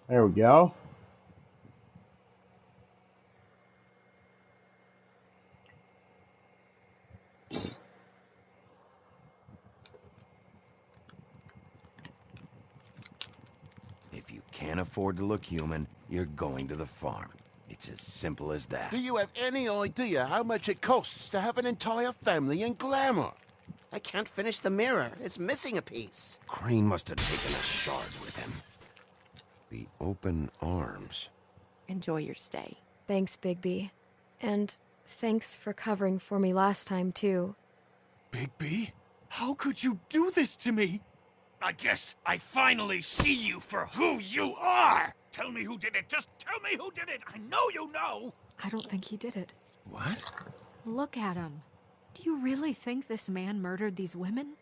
There we go. If you can't afford to look human, you're going to the farm. It's as simple as that. Do you have any idea how much it costs to have an entire family in Glamour? I can't finish the mirror. It's missing a piece. Crane must have taken a shard with him. The open arms. Enjoy your stay. Thanks, Bigby. And thanks for covering for me last time, too. Bigby? How could you do this to me? I guess I finally see you for who you are! Tell me who did it! Just tell me who did it! I know you know! I don't think he did it. What? Look at him. Do you really think this man murdered these women?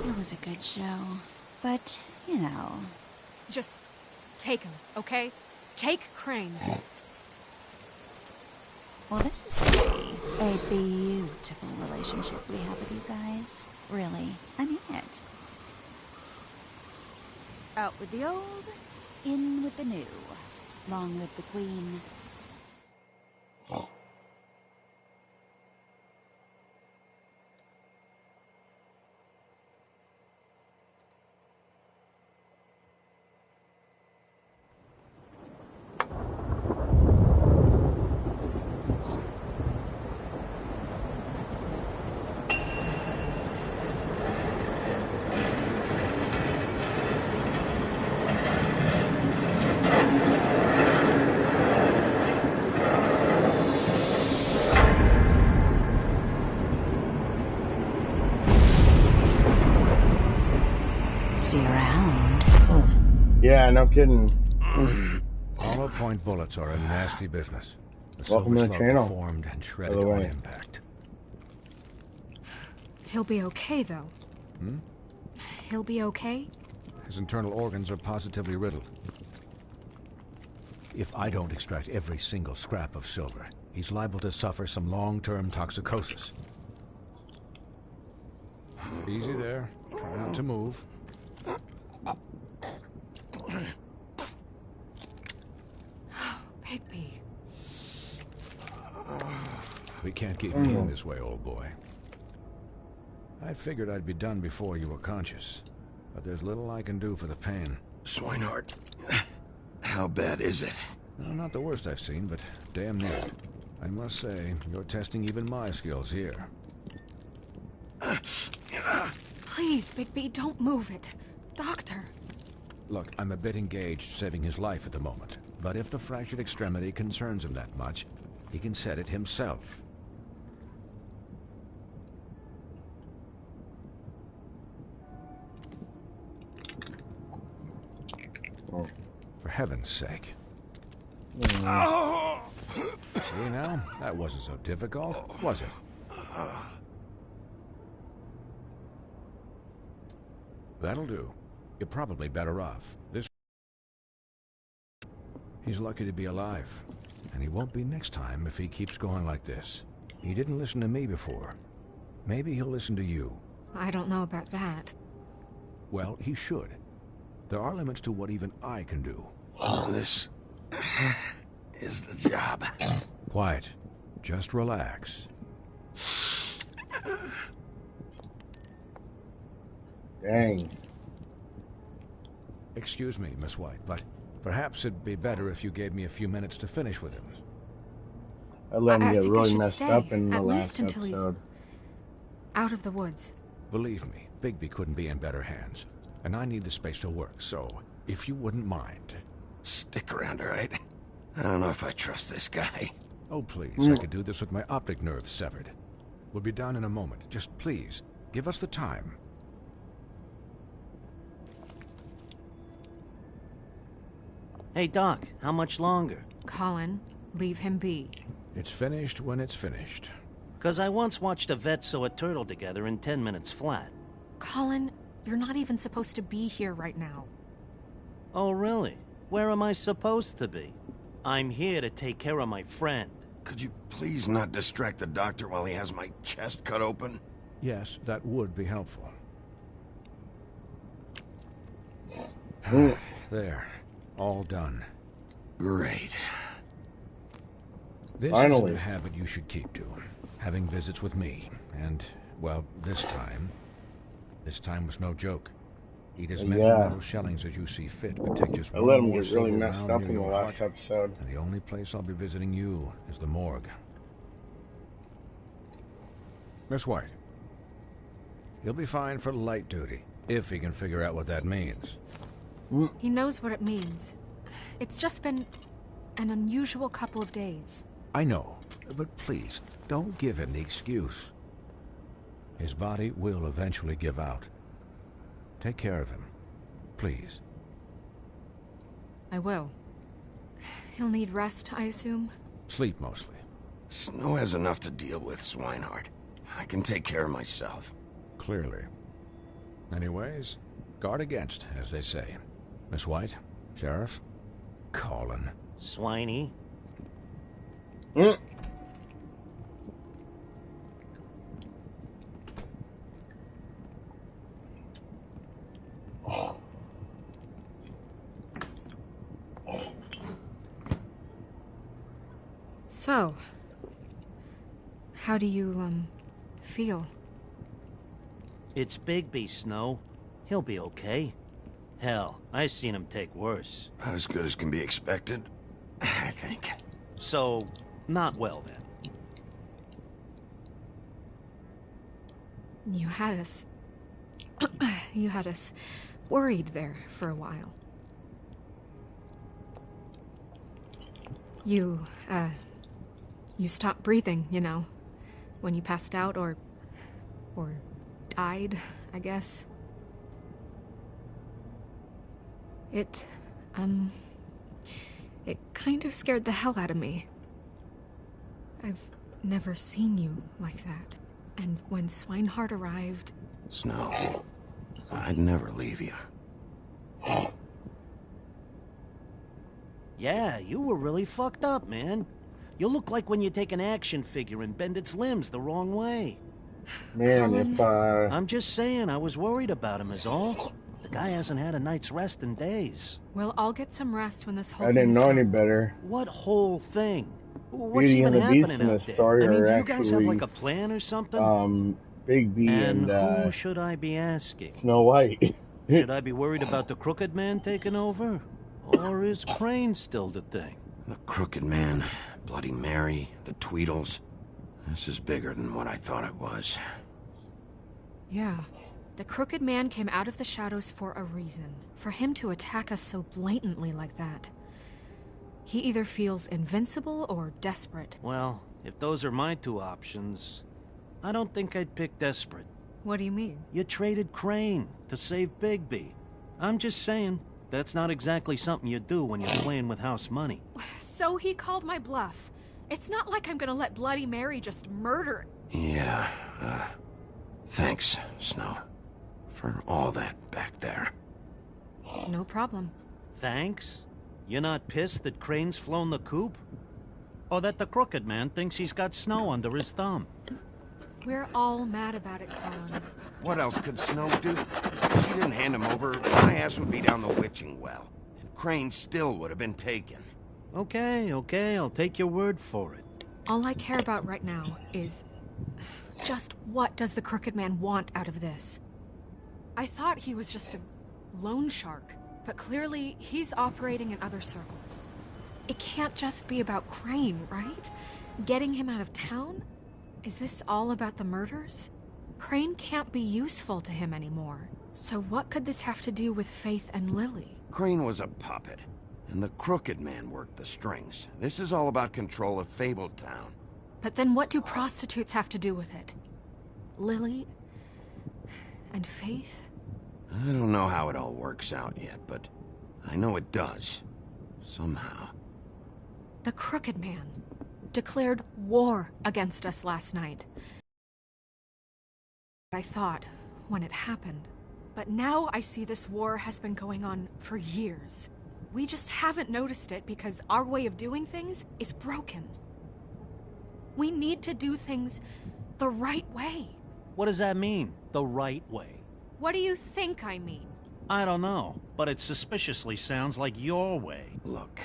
It was a good show. But, you know... Just take him, okay? Take Crane. Well, this is gonna be a beautiful relationship we have with you guys. Really. I mean it. Out with the old, in with the new. Long live the Queen. See you around. Yeah, no kidding. Hollow point bullets are a nasty business. The Welcome to Silver the Slug channel, formed and by shredded the on way. impact. He'll be okay, though. Hmm? He'll be okay? His internal organs are positively riddled. If I don't extract every single scrap of silver, he's liable to suffer some long-term toxicosis. Easy there. Try not to move. Bigby. We can't keep being this way, old boy. I figured I'd be done before you were conscious, but there's little I can do for the pain. Swinehart, how bad is it? No, not the worst I've seen, but damn near it. I must say, you're testing even my skills here. Please, Bigby, don't move it. Doctor. Look, I'm a bit engaged saving his life at the moment, but if the fractured extremity concerns him that much, he can set it himself. For heaven's sake. See now? That wasn't so difficult, was it? That'll do. You're probably better off. He's lucky to be alive. And he won't be next time if he keeps going like this. He didn't listen to me before. Maybe he'll listen to you. I don't know about that. Well, he should. There are limits to what even I can do. This is the job. Quiet. Just relax. Dang. Excuse me, Miss White, but perhaps it'd be better if you gave me a few minutes to finish with him. I let him I get think I really should messed stay, up in the at last least until he's episode. out of the woods. Believe me, Bigby couldn't be in better hands. And I need the space to work, so if you wouldn't mind. Stick around, all right? I don't know if I trust this guy. Oh, please, I could do this with my optic nerve severed. We'll be down in a moment. Just please, give us the time. Hey, Doc, how much longer? Colin, leave him be. It's finished when it's finished. 'Cause I once watched a vet sew a turtle together in 10 minutes flat. Colin, you're not even supposed to be here right now. Oh, really? Where am I supposed to be? I'm here to take care of my friend. Could you please not distract the doctor while he has my chest cut open? Yes, that would be helpful. There. All done. Great. This Finally. is a habit you should keep to. Having visits with me. And, well, this time was no joke. Eat as many Yeah. metal shellings as you see fit, but take just I one let him more get really silver messed round up near in the your last heart, episode. and the only place I'll be visiting you is the morgue. Miss White. He'll be fine for light duty, if he can figure out what that means. He knows what it means. It's just been an unusual couple of days. I know, but please, don't give him the excuse. His body will eventually give out. Take care of him, please. I will. He'll need rest, I assume? Sleep, mostly. Snow has enough to deal with, Swinehart. I can take care of myself. Clearly. Anyways, guard against, as they say. Miss White, Sheriff, Colin. Swiney. So, how do you, feel? It's Bigby, Snow. He'll be okay. Hell, I seen him take worse. Not as good as can be expected, I think. So, not well then. You had us... you had us worried there for a while. You stopped breathing, you know, when you passed out or died, I guess. It kind of scared the hell out of me. I've never seen you like that. And when Swinehart arrived... Snow, I'd never leave you. Yeah, you were really fucked up, man. You look like when you take an action figure and bend its limbs the wrong way. Man, Colin? if I'm just saying, I was worried about him is all. The guy hasn't had a night's rest in days. Well, I'll get some rest when this whole I didn't thing's know done. any better. What whole thing? What's Beauty even and the Beast happening in out this there? story I mean, do are you guys have actually, like a plan or something? Bigby And and who should I be asking? Snow White. Should I be worried about the Crooked Man taking over? Or is Crane still the thing? The Crooked Man, Bloody Mary, the Tweedles. This is bigger than what I thought it was. Yeah. The Crooked Man came out of the shadows for a reason. For him to attack us so blatantly like that. He either feels invincible or desperate. Well, if those are my two options, I don't think I'd pick desperate. What do you mean? You traded Crane to save Bigby. I'm just saying, that's not exactly something you do when you're playing with house money. So he called my bluff. It's not like I'm gonna let Bloody Mary just murder... Yeah, thanks, Snow, for all that back there. No problem. Thanks? You're not pissed that Crane's flown the coop? Or that the Crooked Man thinks he's got Snow under his thumb? We're all mad about it, Colin. What else could Snow do? If she didn't hand him over, my ass would be down the witching well. And Crane still would have been taken. Okay, I'll take your word for it. All I care about right now is... just what does the Crooked Man want out of this? I thought he was just a loan shark, but clearly he's operating in other circles. It can't just be about Crane, right? Getting him out of town? Is this all about the murders? Crane can't be useful to him anymore. So what could this have to do with Faith and Lily? Crane was a puppet, and the Crooked Man worked the strings. This is all about control of Fabletown. But then what do prostitutes have to do with it? Lily? And Faith? I don't know how it all works out yet, but I know it does. Somehow. The Crooked Man declared war against us last night. I thought when it happened. But now I see this war has been going on for years. We just haven't noticed it because our way of doing things is broken. We need to do things the right way. What does that mean, the right way? What do you think I mean? I don't know, but it suspiciously sounds like your way. Look,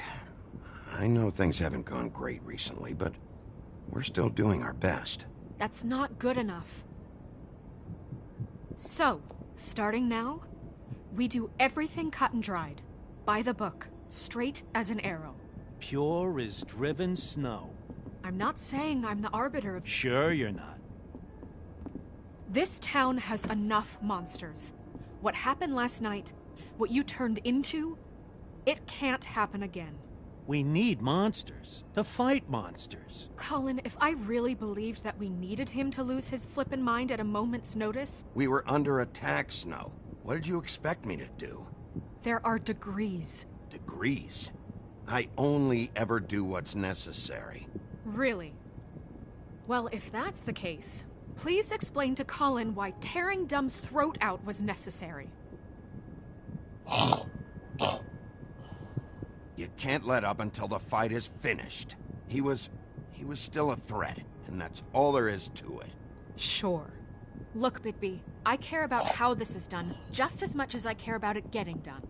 I know things haven't gone great recently, but we're still doing our best. That's not good enough. So, starting now, we do everything cut and dried. By the book, straight as an arrow. Pure as driven snow. I'm not saying I'm the arbiter of... Sure you're not. This town has enough monsters. What happened last night, what you turned into, it can't happen again. We need monsters to fight monsters. Colin, if I really believed that we needed him to lose his flippin' mind at a moment's notice... We were under attack, Snow. What did you expect me to do? There are degrees. Degrees? I only ever do what's necessary. Really? Well, if that's the case, please explain to Colin why tearing Dumb's throat out was necessary. You can't let up until the fight is finished. He was still a threat, and that's all there is to it. Sure. Look, Bigby, I care about how this is done just as much as I care about it getting done.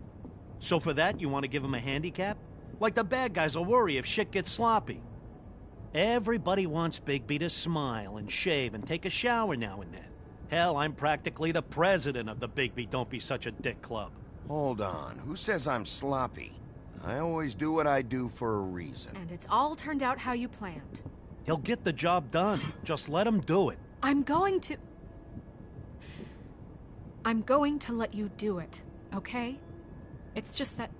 So for that, you want to give him a handicap? Like the bad guys will worry if shit gets sloppy. Everybody wants Bigby to smile and shave and take a shower now and then. Hell, I'm practically the president of the Bigby Don't Be Such a Dick Club. Hold on, who says I'm sloppy? I always do what I do for a reason. And it's all turned out how you planned. He'll get the job done. Just let him do it. I'm going to let you do it, okay? It's just that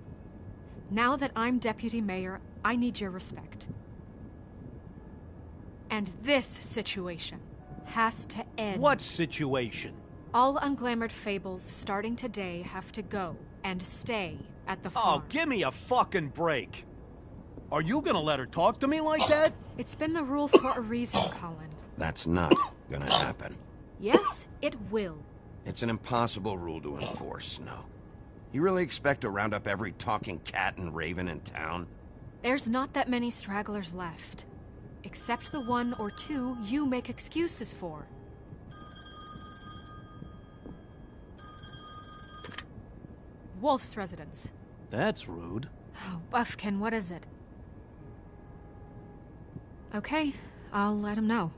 now that I'm deputy mayor, I need your respect. And this situation has to end. What situation? All unglamored fables starting today have to go and stay at the farm. Oh, give me a fucking break. Are you gonna let her talk to me like that? It's been the rule for a reason, Colin. That's not gonna happen. Yes, it will. It's an impossible rule to enforce, Snow. You really expect to round up every talking cat and raven in town? There's not that many stragglers left. Except the one or two you make excuses for. Wolf's residence. That's rude. Oh, Buffkin, what is it? Okay, I'll let him know.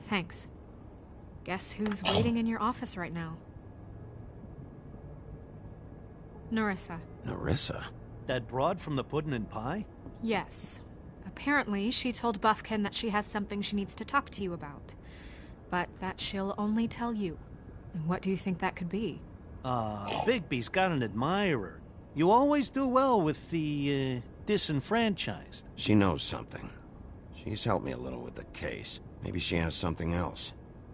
Thanks. Guess who's waiting in your office right now? Nerissa. Nerissa? That broad from the Puddin' and Pie? Yes. Apparently, she told Buffkin that she has something she needs to talk to you about. But that she'll only tell you. And what do you think that could be? Bigby's got an admirer. You always do well with the, disenfranchised. She knows something. She's helped me a little with the case. Maybe she has something else.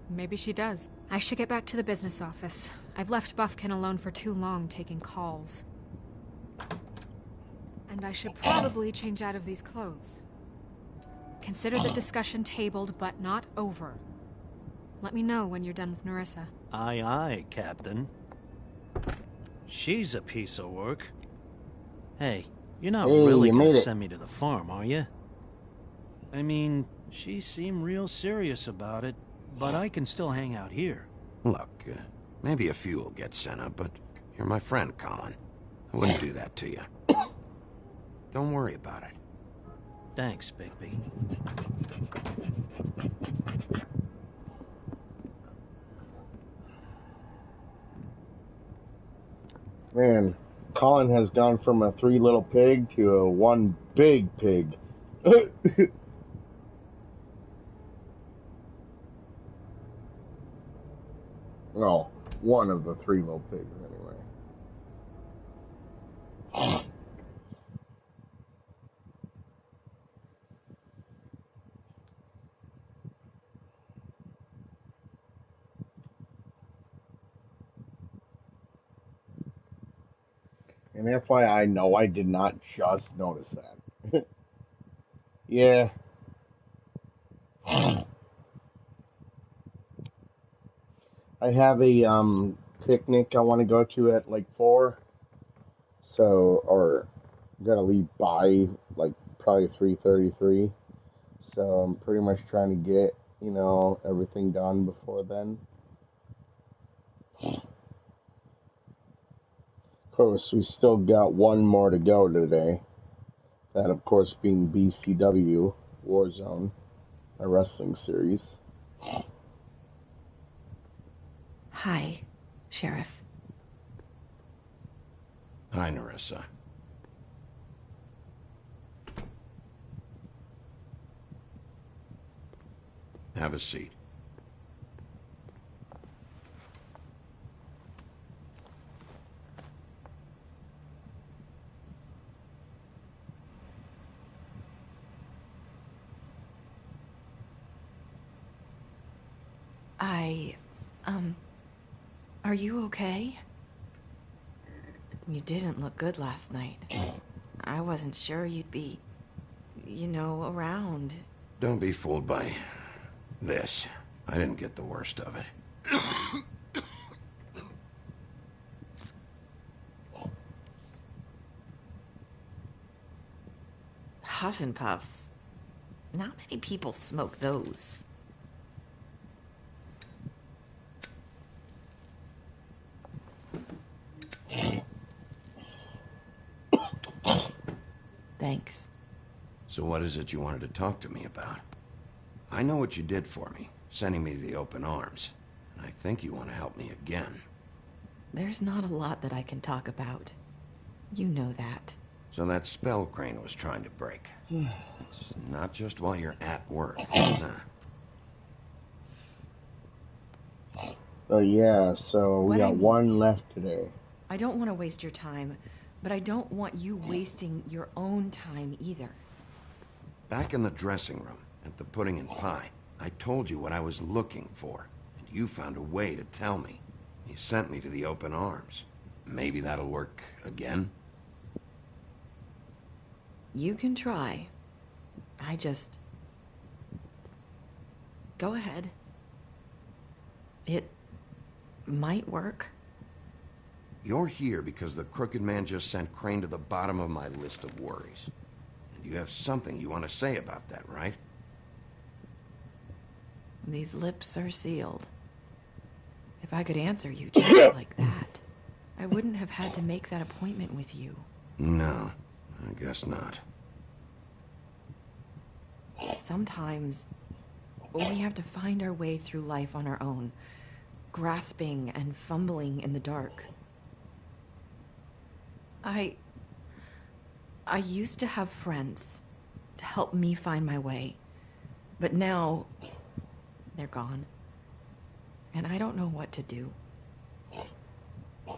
Maybe she does. I should get back to the business office. I've left Buffkin alone for too long taking calls. And I should probably change out of these clothes. Consider the discussion tabled, but not over. Let me know when you're done with Nerissa. Aye, aye, Captain. She's a piece of work. Hey, you're not really gonna send me to the farm, are you? I mean, she seemed real serious about it, but I can still hang out here. Look, maybe a few will get sent up, but you're my friend, Colin. I wouldn't do that to you. Don't worry about it. Thanks, Bigby. Man, Colin has gone from a 3 little pig to a 1 big pig. No, one of the 3 little pigs, anyway. And FYI, no, I did not just notice that. Yeah. I have a picnic I want to go to at like 4. So, or gotta leave by like probably 3:33. So I'm pretty much trying to get, everything done before then. Of course, we still got one more to go today. That, of course, being BCW Warzone, a wrestling series. Hi, Sheriff. Hi, Nerissa. Have a seat. Are you okay? You didn't look good last night. I wasn't sure you'd be, around. Don't be fooled by this. I didn't get the worst of it. Huff and Puffs. Not many people smoke those. Thanks. So what is it you wanted to talk to me about? I know what you did for me, sending me to the open arms. And I think you want to help me again. There's not a lot that I can talk about. You know that. So that spell Crane was trying to break. It's not just while you're at work. Nah. Oh yeah, so we got one left today. I don't want to waste your time, but I don't want you wasting your own time either. Back in the dressing room, at the Pudding and Pie, I told you what I was looking for, and you found a way to tell me. You sent me to the open arms. Maybe that'll work again? You can try. Go ahead. It might work. You're here because the Crooked Man just sent Crane to the bottom of my list of worries. And you have something you want to say about that, right? These lips are sealed. If I could answer you just like that, I wouldn't have had to make that appointment with you. No, I guess not. Sometimes we have to find our way through life on our own, grasping and fumbling in the dark. I used to have friends to help me find my way, but now they're gone, and I don't know what to do. I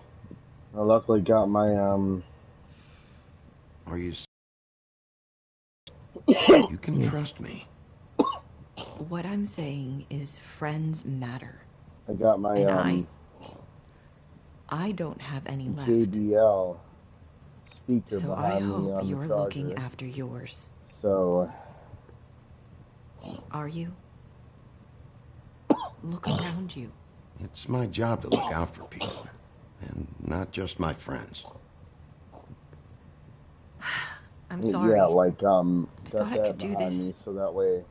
luckily got my, Are you... You can trust me. What I'm saying is friends matter. I got my, and I don't have any left. JBL speaker so behind I me hope on you're the charger. looking after yours. So... Are you? Look around you. It's my job to look out for people. And not just my friends. I'm sorry. Yeah, like, I got thought I that could do behind this. me so that way,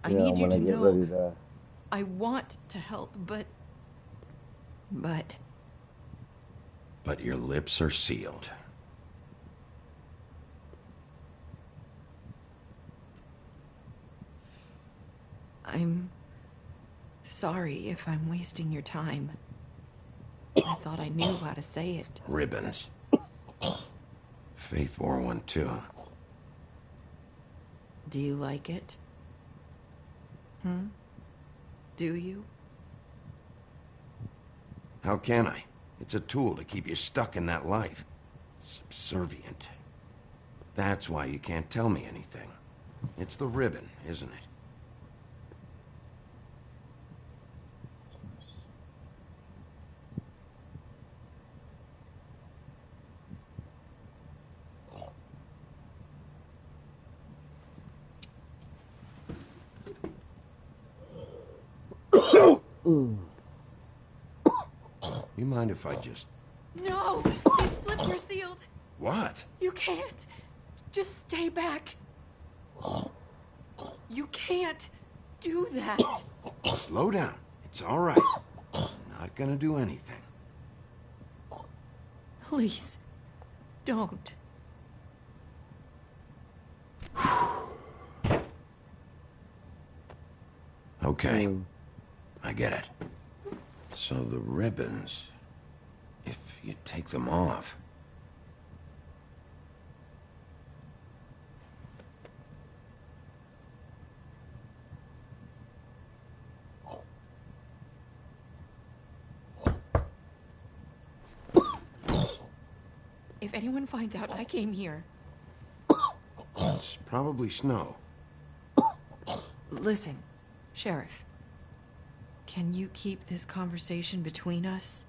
I need you when to I get know ready to... I want to help, but... But your lips are sealed. I'm sorry if I'm wasting your time. I thought I knew how to say it. Ribbons. Faith 412. Do you like it? Do you? How can I? It's a tool to keep you stuck in that life. Subservient. That's why you can't tell me anything. It's the ribbon, isn't it? You mind if I just... No! These flips are sealed! What? You can't! Just stay back! You can't do that! Slow down. It's all right. I'm not gonna do anything. Please, don't. Okay. I get it. So the ribbons, if you take them off... If anyone finds out I came here... It's probably Snow. Listen, Sheriff. Can you keep this conversation between us?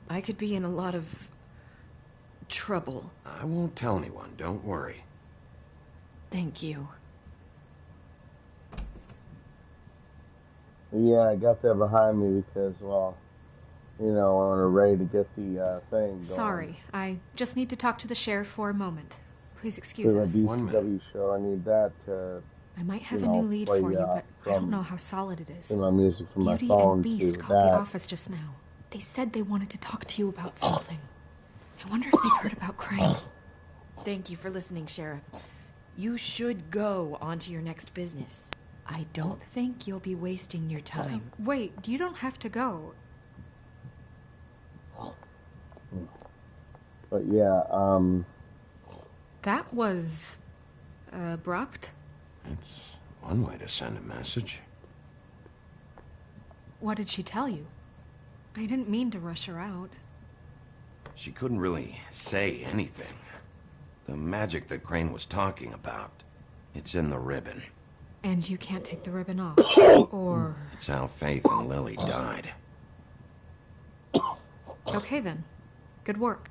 I could be in a lot of... trouble. I won't tell anyone, don't worry. Thank you. Yeah, I got that behind me because, well, you know, I'm ready to get the thing going. Sorry, I just need to talk to the sheriff for a moment. Please excuse us. For the DCW show, I need that to... I might have a new lead for you, but I don't know how solid it is. My music from my Beauty phone and Beast to called that. the office just now. They said they wanted to talk to you about something. I wonder if they've heard about Crane. Thank you for listening, Sheriff. You should go on to your next business. I don't think you'll be wasting your time. Wait, you don't have to go. But yeah, That was... abrupt. It's one way to send a message. What did she tell you? I didn't mean to rush her out. She couldn't really say anything. The magic that Crane was talking about, it's in the ribbon. And you can't take the ribbon off, or... It's how Faith and Lily died. Okay then. Good work.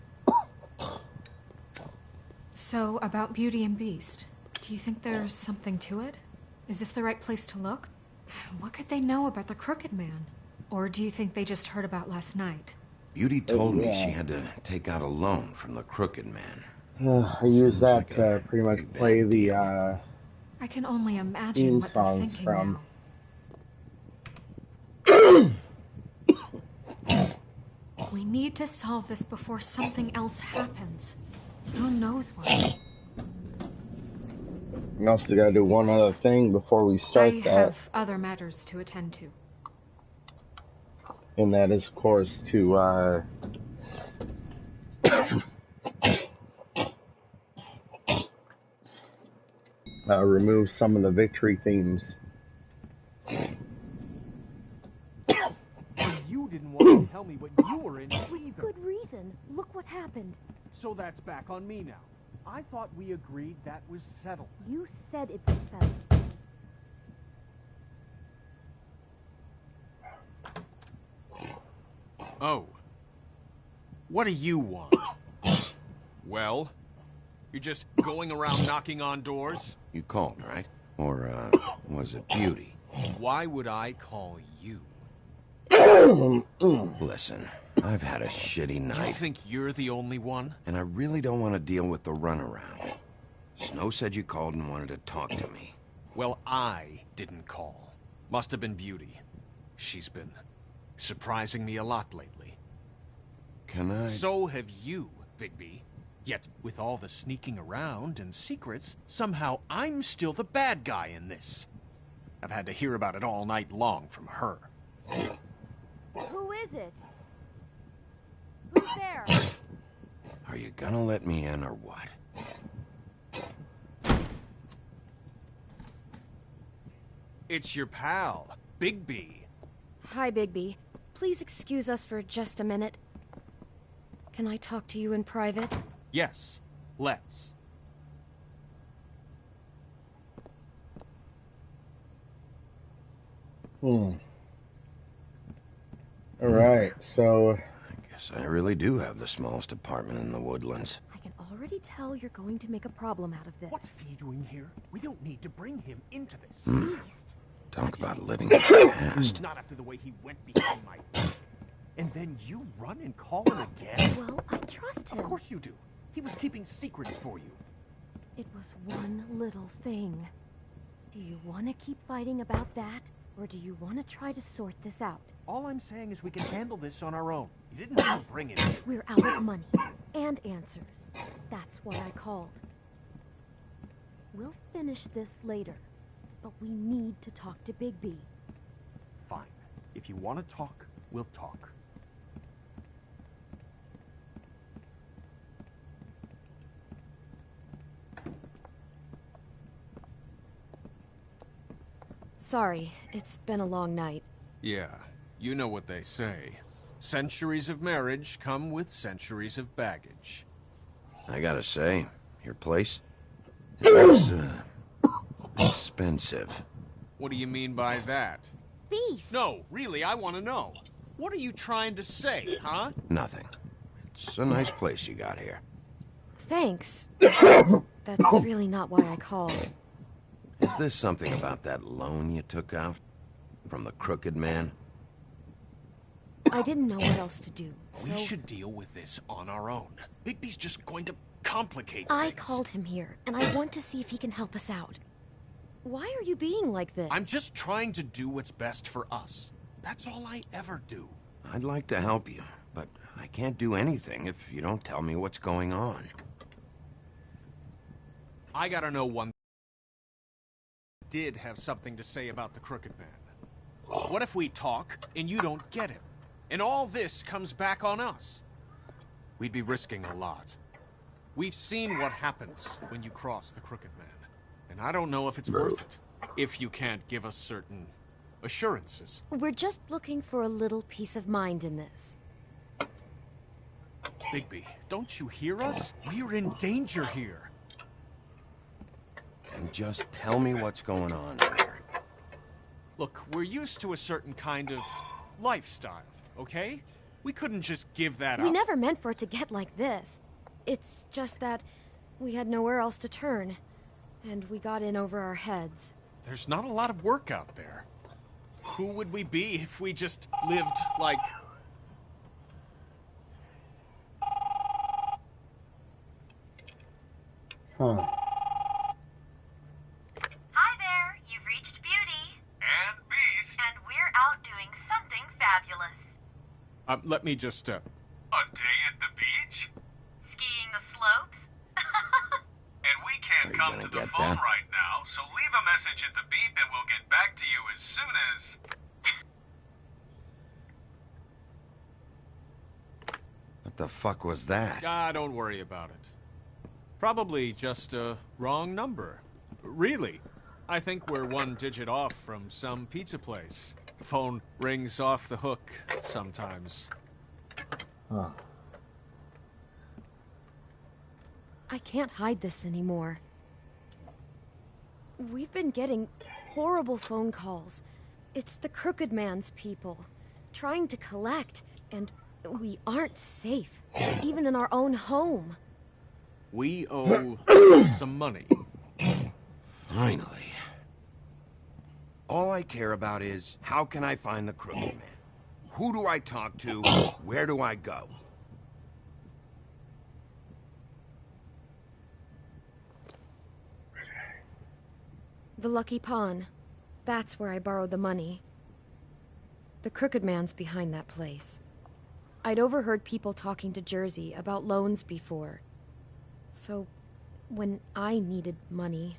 So, about Beauty and Beast, do you think there's something to it? Is this the right place to look? What could they know about the Crooked Man? Or do you think they just heard about last night? Beauty told me she had to take out a loan from the Crooked Man. I use that to pretty much play the I can only imagine theme what they're songs thinking from. now. We need to solve this before something else happens. Who knows what? We also gotta do one other thing before we start I that. have other matters to attend to. And that is, of course, to remove some of the victory themes. You didn't want to tell me what you were in either. Good reason. Look what happened. So that's back on me now. I thought we agreed that was settled. You said it was settled. Oh. What do you want? Well? You're just going around knocking on doors? You called, right? Or, was it Beauty? Why would I call you? Listen, I've had a shitty night. You think you're the only one? And I really don't want to deal with the runaround. Snow said you called and wanted to talk to me. Well, I didn't call. Must have been Beauty. She's been surprising me a lot lately. Can I... So have you, Bigby. Yet, with all the sneaking around and secrets, somehow I'm still the bad guy in this. I've had to hear about it all night long from her. Who is it? Who's there? Are you gonna let me in or what? It's your pal, Bigby. Hi, Bigby. Please excuse us for just a minute. Can I talk to you in private? Yes, let's. Alright, so... I guess I really do have the smallest apartment in the Woodlands. I can already tell you're going to make a problem out of this. What's he doing here? We don't need to bring him into this. Talk about living in the past. Not after the way he went behind my back. And then you run and call him again? Well, I trust him. Of course you do. He was keeping secrets for you. It was one little thing. Do you want to keep fighting about that? Or do you want to try to sort this out? All I'm saying is we can handle this on our own. You didn't have to bring it in. We're out of money and answers. That's why I called. We'll finish this later, but we need to talk to Bigby. Fine. If you want to talk, we'll talk. Sorry, it's been a long night. Yeah, you know what they say. Centuries of marriage come with centuries of baggage. I gotta say, your place? It looks, expensive. What do you mean by that? Beast! No, really, I want to know. What are you trying to say, huh? Nothing. It's a nice place you got here. Thanks. That's really not why I called. Is this something about that loan you took out? From the Crooked Man? I didn't know what else to do, so... We should deal with this on our own. Bigby's just going to complicate I things. called him here, and I want to see if he can help us out. Why are you being like this? I'm just trying to do what's best for us. That's all I ever do. I'd like to help you, but I can't do anything if you don't tell me what's going on. I gotta know one. Did have something to say about the Crooked Man. What if we talk and you don't get him? And all this comes back on us? We'd be risking a lot. We've seen what happens when you cross the Crooked Man. And I don't know if it's worth it. If you can't give us certain assurances. We're just looking for a little peace of mind in this. Bigby, don't you hear us? We're in danger here. And just tell me what's going on here. Look, we're used to a certain kind of lifestyle, okay? We couldn't just give that up. We never meant for it to get like this. It's just that we had nowhere else to turn, and we got in over our heads. There's not a lot of work out there. Who would we be if we just lived like... Huh. Hi there, you've reached Beauty. And Beast. And we're out doing something fabulous. let me just, A day at the beach? Skiing the slopes? And we can't come to the phone right now, so leave a message at the beep and we'll get back to you as soon as... What the fuck was that? Don't worry about it. Probably just a wrong number. Really, I think we're one digit off from some pizza place. Phone rings off the hook sometimes. Huh. I can't hide this anymore. We've been getting horrible phone calls. It's the Crooked Man's people, trying to collect, and we aren't safe, even in our own home. We owe some money. Finally. All I care about is, how can I find the Crooked Man? Who do I talk to? Where do I go? The Lucky Pawn. That's where I borrowed the money. The Crooked Man's behind that place. I'd overheard people talking to Jersey about loans before. So, when I needed money,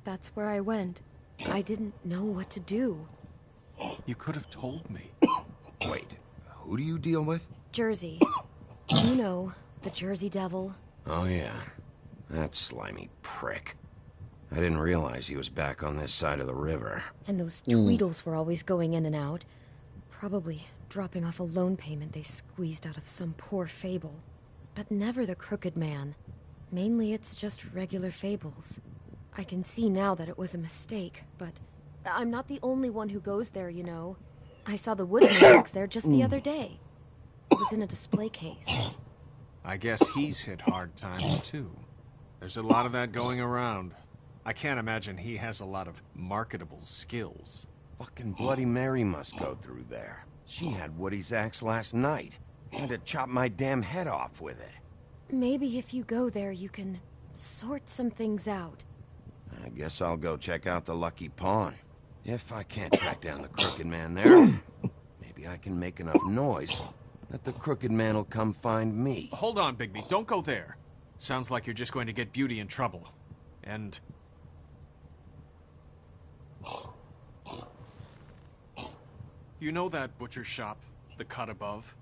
that's where I went. I didn't know what to do. You could have told me. Wait, who do you deal with? Jersey. You know, the Jersey Devil. Oh yeah, that slimy prick. I didn't realize he was back on this side of the river. And those Tweedles were always going in and out. Probably dropping off a loan payment they squeezed out of some poor fable. But never the Crooked Man. Mainly it's just regular fables. I can see now that it was a mistake, but I'm not the only one who goes there, you know. I saw the woodsman box there just the other day. It was in a display case. I guess he's hit hard times, too. There's a lot of that going around. I can't imagine he has a lot of marketable skills. Fucking Bloody Mary must go through there. She had Woody's axe last night. Tried to chop my damn head off with it. Maybe if you go there, you can sort some things out. I guess I'll go check out the Lucky Pawn. If I can't track down the Crooked Man there, maybe I can make enough noise that the Crooked Man will come find me. Hold on, Bigby. Don't go there. Sounds like you're just going to get Beauty in trouble. And... you know that butcher shop, the cut above?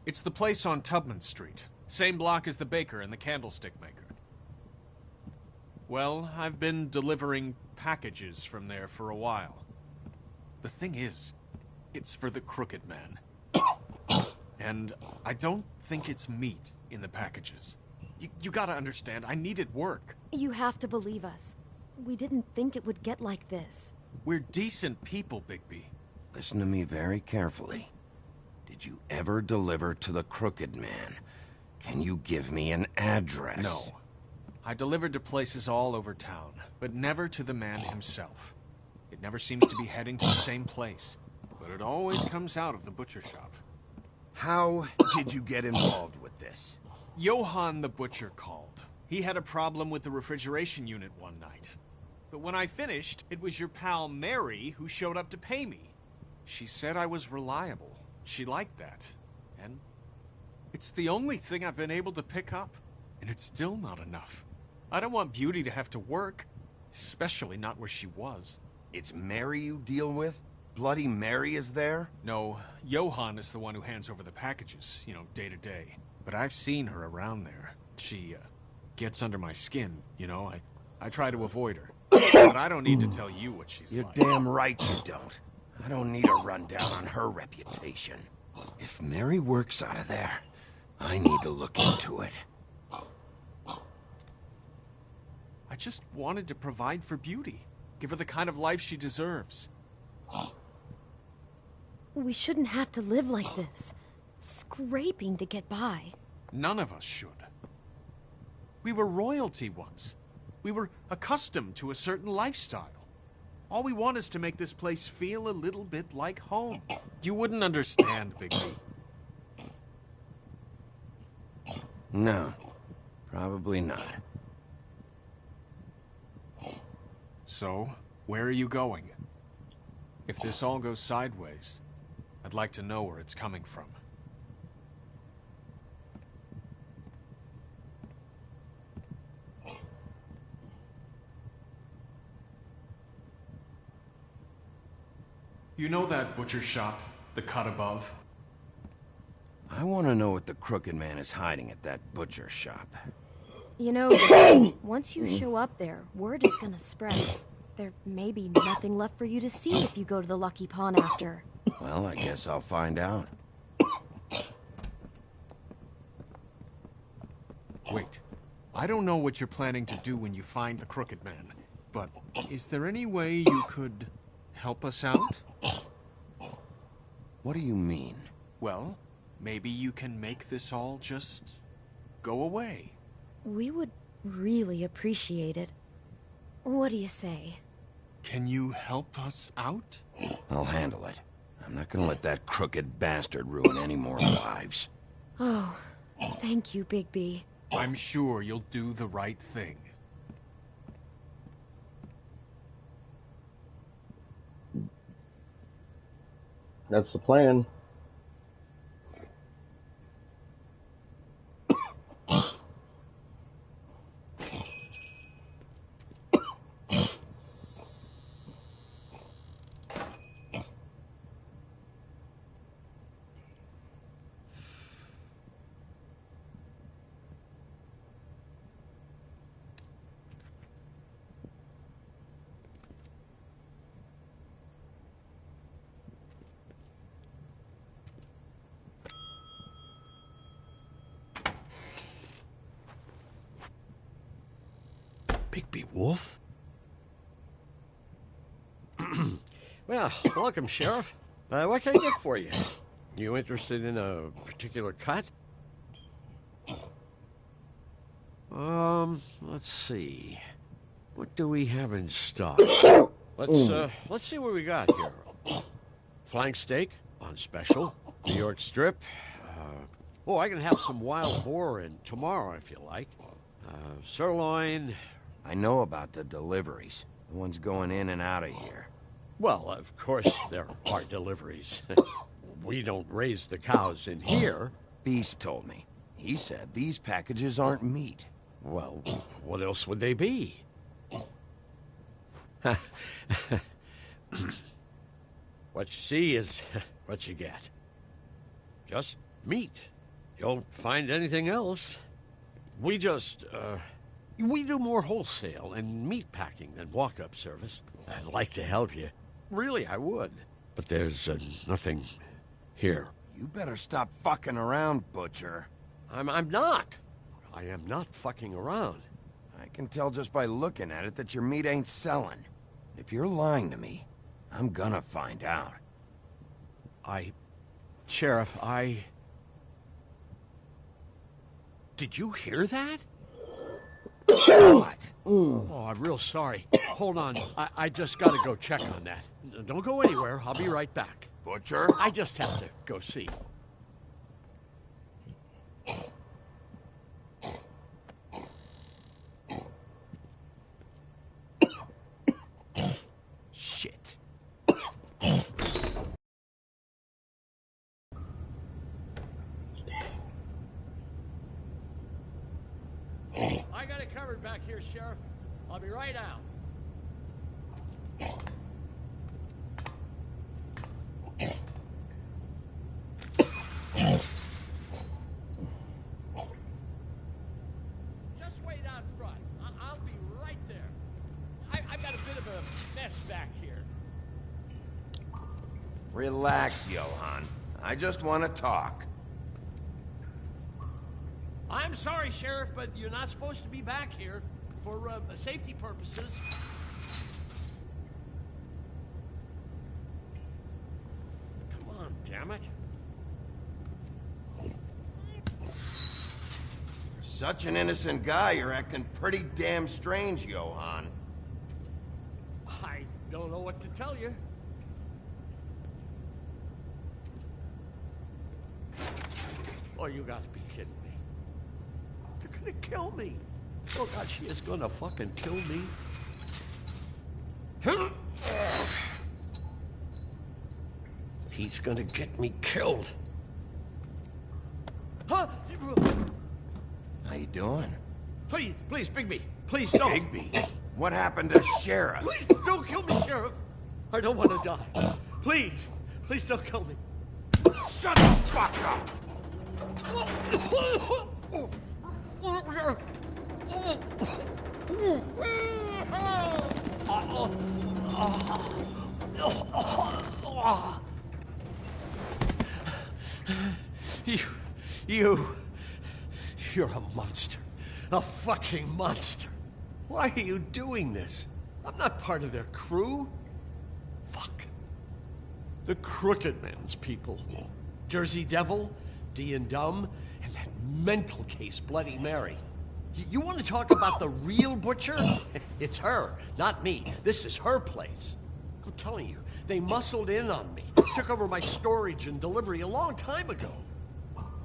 It's the place on Tubman Street. Same block as the baker and the candlestick maker. Well, I've been delivering packages from there for a while. The thing is, it's for the Crooked Man. And I don't think it's meat in the packages. You gotta understand, I needed work. You have to believe us. We didn't think it would get like this. We're decent people, Bigby. Listen to me very carefully. Did you ever deliver to the Crooked Man? Can you give me an address? No. I delivered to places all over town, but never to the man himself. It never seems to be heading to the same place, but it always comes out of the butcher shop. How did you get involved with this? Johann the butcher called. He had a problem with the refrigeration unit one night. But when I finished, it was your pal Mary who showed up to pay me. She said I was reliable. She liked that. And it's the only thing I've been able to pick up. And it's still not enough. I don't want Beauty to have to work, especially not where she was. It's Mary you deal with? Bloody Mary is there? No, Johann is the one who hands over the packages, day to day. But I've seen her around there. She, gets under my skin, I try to avoid her. But I don't need to tell you what she's like. You're damn right you don't. I don't need a rundown on her reputation. If Mary works out of there, I need to look into it. I just wanted to provide for Beauty. Give her the kind of life she deserves. We shouldn't have to live like this. Scraping to get by. None of us should. We were royalty once. We were accustomed to a certain lifestyle. All we want is to make this place feel a little bit like home. You wouldn't understand, Bigby. No, probably not. So, where are you going? If this all goes sideways, I'd like to know where it's coming from. You know that butcher shop, the cut above? I want to know what the Crooked Man is hiding at that butcher shop. Once you show up there, word is gonna spread. There may be nothing left for you to see if you go to the Lucky Pawn after. Well, I guess I'll find out. Wait. I don't know what you're planning to do when you find the Crooked Man, but is there any way you could help us out? What do you mean? Well, maybe you can make this all just go away. We would really appreciate it. What do you say? Can you help us out? I'll handle it. I'm not gonna let that crooked bastard ruin any more lives. Oh, thank you, Bigby. I'm sure you'll do the right thing. That's the plan. Bigby Wolf? Well, welcome, Sheriff. What can I get for you? You interested in a particular cut? Let's see. What do we have in stock? Let's see what we got here. Flank steak, on special. New York strip. Oh, I can have some wild boar in tomorrow if you like. Sirloin. I know about the deliveries. The ones going in and out of here. Well, of course there are deliveries. We don't raise the cows in here. Beast told me. He said these packages aren't meat. Well, what else would they be? What you see is what you get. Just meat. You don't find anything else. We just, we do more wholesale and meat packing than walk-up service. I'd like to help you. Really, I would. But there's nothing here. You better stop fucking around, Butcher. I'm not. I am not fucking around. I can tell just by looking at it that your meat ain't selling. If you're lying to me, I'm gonna find out. Sheriff, Did you hear that? What? Oh, I'm real sorry. Hold on. I just gotta go check on that. Don't go anywhere. I'll be right back. Butcher? I just have to go see. Shit. I got it covered back here, Sheriff. I'll be right out. Just wait out front. I'll be right there. I've got a bit of a mess back here. Relax, Johan. I just want to talk. I'm sorry, Sheriff, but you're not supposed to be back here for safety purposes. Come on, damn it. You're such an innocent guy, you're acting pretty damn strange, Johan. I don't know what to tell you. Oh, you gotta be kidding me. They're gonna kill me. Oh, God, she is gonna fucking kill me. He's gonna get me killed. Huh? How you doing? Please, Bigby. Please don't. Bigby? What happened to Sheriff? Please don't kill me, Sheriff. I don't want to die. Please don't kill me. Shut the fuck up! You're a monster. A fucking monster. Why are you doing this? I'm not part of their crew. Fuck. The Crooked Man's people. Jersey Devil, D and Dumb, and that mental case, Bloody Mary. You want to talk about the real Butcher? It's her, not me. This is her place. I'm telling you, they muscled in on me. Took over my storage and delivery a long time ago.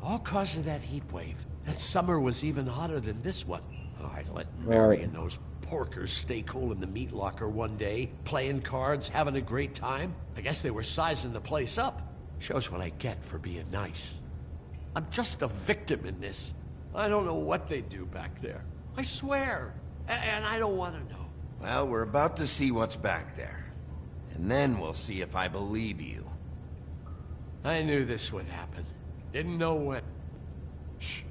All cause of that heat wave. That summer was even hotter than this one. Oh, I let Mary and those porkers stay cool in the meat locker one day, playing cards, having a great time. I guess they were sizing the place up. Shows what I get for being nice. I'm just a victim in this. I don't know what they do back there. I swear. And I don't want to know. Well, we're about to see what's back there. And then we'll see if I believe you. I knew this would happen. Didn't know when. Shh.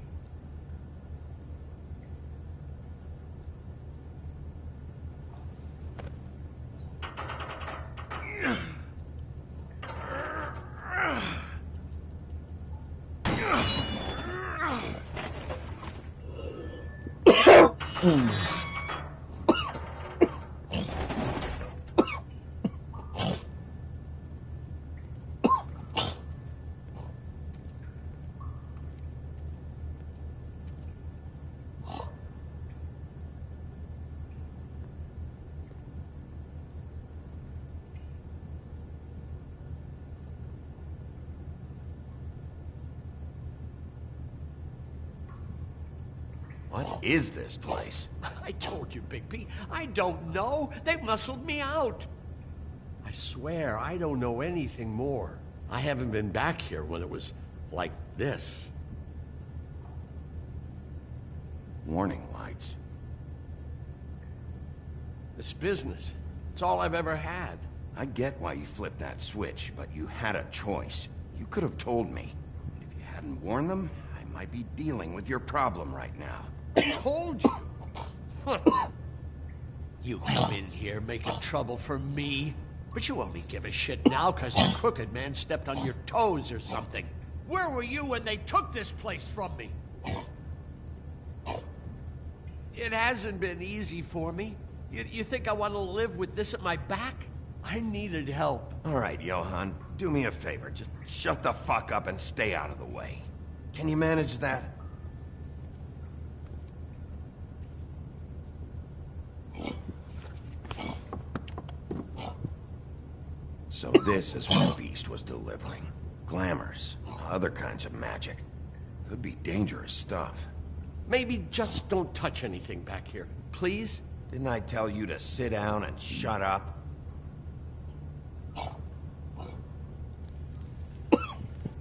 What is this place? I told you, Bigby. I don't know. They muscled me out. I swear, I don't know anything more. I haven't been back here when it was like this. Warning lights. This business, it's all I've ever had. I get why you flipped that switch, but you had a choice. You could have told me. And if you hadn't warned them, I might be dealing with your problem right now. I told you. You come in here making trouble for me, but you only give a shit now because the Crooked Man stepped on your toes or something. Where were you when they took this place from me? It hasn't been easy for me. You think I want to live with this at my back? I needed help. All right, Johann, do me a favor. Just shut the fuck up and stay out of the way. Can you manage that? So this is what Beast was delivering. Glamours, other kinds of magic. Could be dangerous stuff. Maybe just don't touch anything back here, please? Didn't I tell you to sit down and shut up?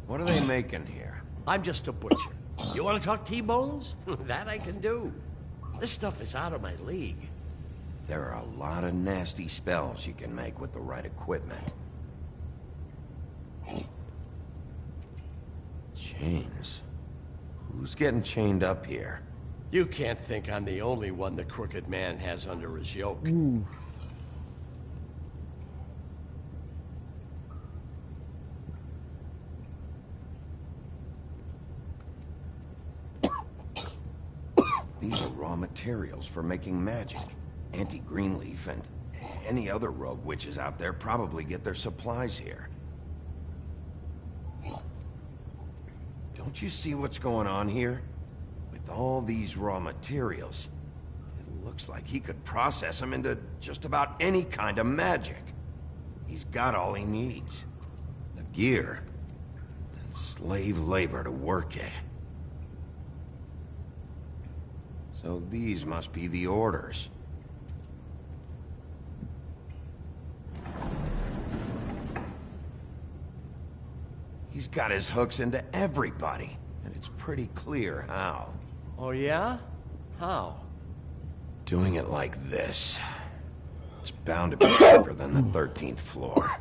What are they making here? I'm just a butcher. You want to talk T-bones? That I can do. This stuff is out of my league. There are a lot of nasty spells you can make with the right equipment. Chains. Who's getting chained up here? You can't think I'm the only one the Crooked Man has under his yoke. These are raw materials for making magic. Auntie Greenleaf and any other rogue witches out there probably get their supplies here. Don't you see what's going on here? With all these raw materials, it looks like he could process them into just about any kind of magic. He's got all he needs. The gear and slave labor to work it. So these must be the orders. He's got his hooks into everybody, and it's pretty clear how. Oh yeah? How? Doing it like this. It's bound to be cheaper than the 13th floor.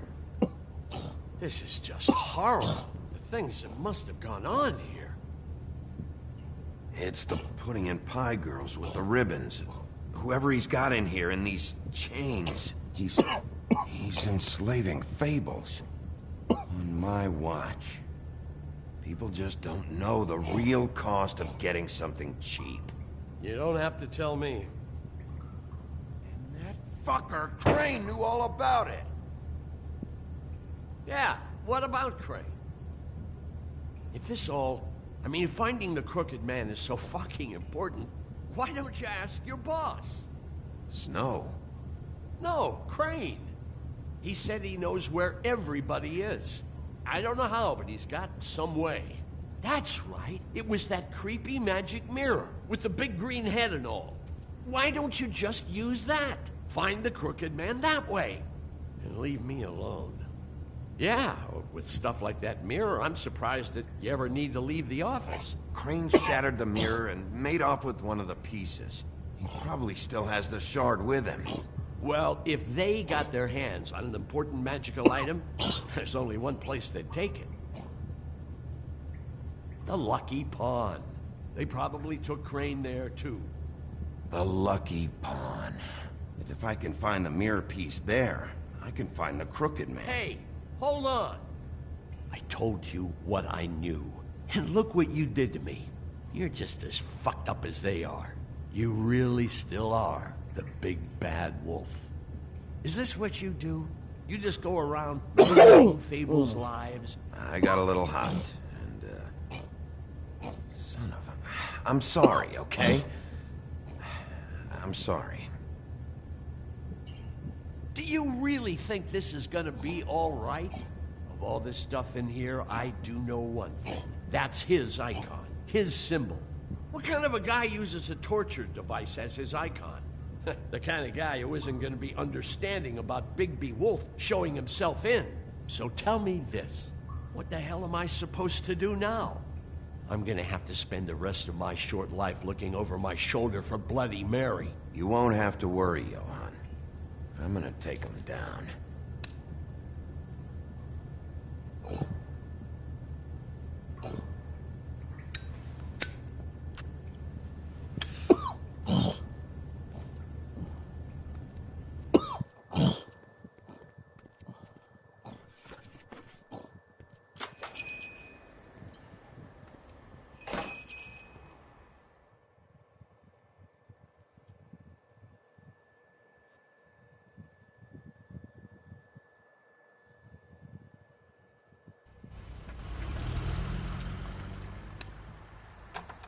This is just horrible. The things that must have gone on here. It's the pudding and pie girls with the ribbons. Whoever he's got in here in these chains, he's enslaving fables. On my watch. People just don't know the real cost of getting something cheap. You don't have to tell me. And that fucker Crane knew all about it. Yeah, what about Crane? If this all... I mean, if finding the Crooked Man is so fucking important, why don't you ask your boss? Snow? No, Crane. He said he knows where everybody is. I don't know how, but he's got some way. That's right. It was that creepy magic mirror with the big green head and all. Why don't you just use that? Find the Crooked Man that way. And leave me alone. Yeah, with stuff like that mirror, I'm surprised that you ever need to leave the office. Crane shattered the mirror and made off with one of the pieces. He probably still has the shard with him. Well, if they got their hands on an important magical item, there's only one place they'd take it. The Lucky Pawn. They probably took Crane there, too. The Lucky Pawn. And if I can find the mirror piece there, I can find the Crooked Man. Hey, hold on. I told you what I knew. And look what you did to me. You're just as fucked up as they are. You really still are. The big bad wolf. Is this what you do? You just go around ruining Fable's lives? I got a little hot, and, son of a... I'm sorry, okay? I'm sorry. Do you really think this is gonna be all right? Of all this stuff in here, I do know one thing. That's his icon, his symbol. What kind of a guy uses a torture device as his icon? The kind of guy who isn't gonna be understanding about Bigby Wolf showing himself in. So tell me this. What the hell am I supposed to do now? I'm gonna have to spend the rest of my short life looking over my shoulder for Bloody Mary. You won't have to worry, Johann. I'm gonna take him down.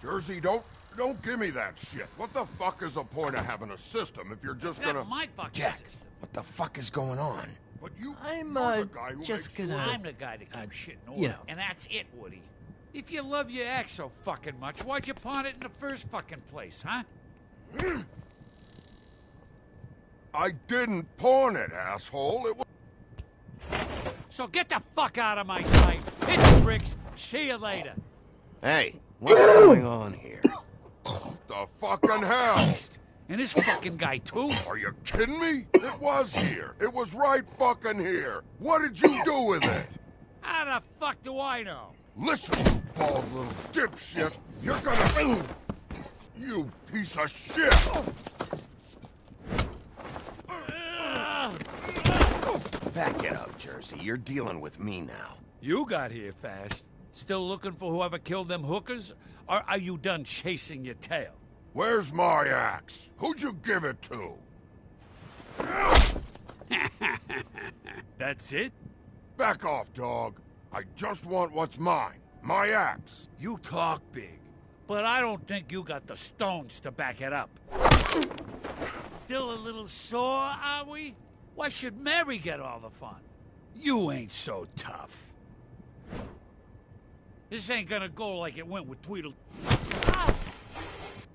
Jersey, don't give me that shit. What the fuck is the point of having a system if you're just gonna... That's my fucking Jack, system. what the fuck is going on? But you... I'm, you're the guy who just makes gonna... I'm the guy that keeps shit in order, you know. and that's it, Woody. If you love your ex so fucking much, why'd you pawn it in the first fucking place, huh? I didn't pawn it, asshole. It was... So get the fuck out of my sight. Hit the bricks. See you later. Hey, what's going on here? The fucking hell? And this fucking guy, too? Are you kidding me? It was here. It was right fucking here. What did you do with it? How the fuck do I know? Listen, you bald little dipshit. You're gonna... You piece of shit! Back it up, Jersey. You're dealing with me now. You got here fast. Still looking for whoever killed them hookers? Or are you done chasing your tail? Where's my axe? Who'd you give it to? That's it? Back off, dog. I just want what's mine. My axe. You talk big, but I don't think you got the stones to back it up. Still a little sore, are we? Why should Mary get all the fun? You ain't so tough. This ain't gonna go like it went with Tweedle. Ah!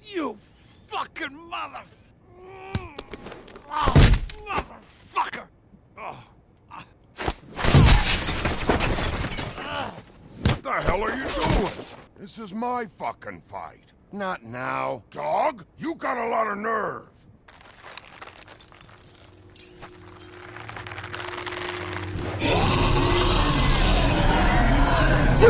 You fucking mother... Oh, motherfucker! Oh. What the hell are you doing? This is my fucking fight. Not now. Dog, you got a lot of nerve. Too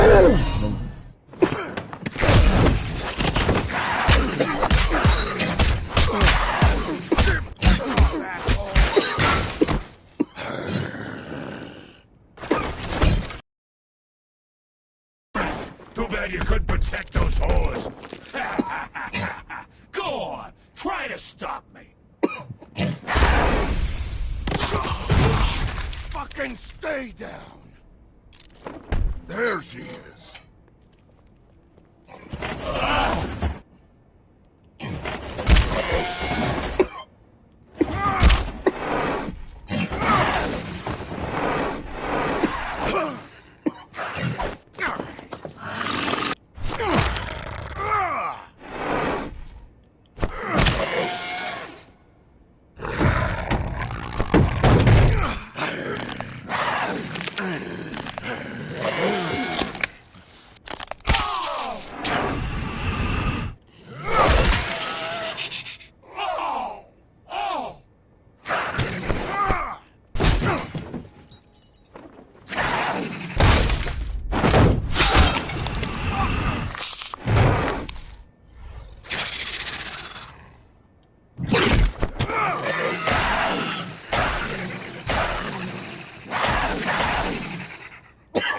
bad you couldn't protect those whores. Go on, try to stop me. Fucking stay down. There she is.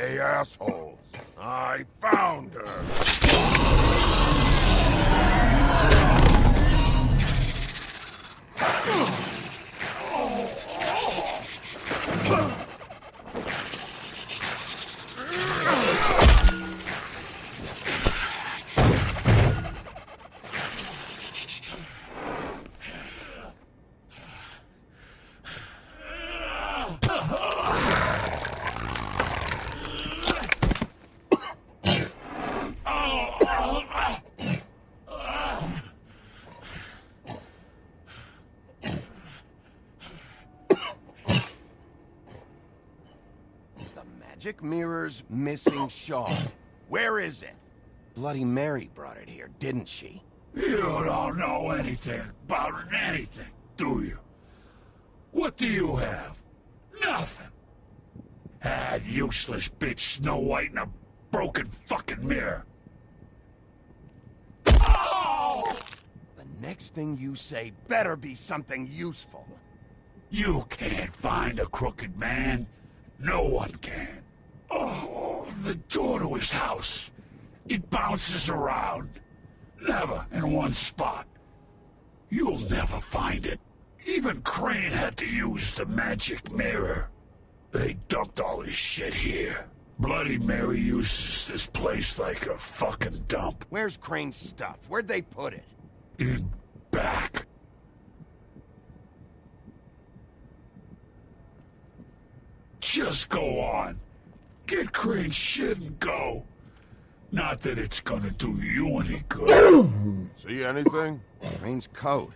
Hey, assholes. I found her. magic mirror's missing shard. Where is it? Bloody Mary brought it here, didn't she? You don't know anything about anything, do you? What do you have? Nothing. That useless bitch Snow White in a broken fucking mirror. Oh! The next thing you say better be something useful. You can't find a crooked man. No one can. Oh, the door to his house. It bounces around. Never in one spot. You'll never find it. Even Crane had to use the magic mirror. They dumped all his shit here. Bloody Mary uses this place like a fucking dump. Where's Crane's stuff? Where'd they put it? In back. Just go on. Get Crane's shit and go. Not that it's gonna do you any good. See anything? Crane's coat.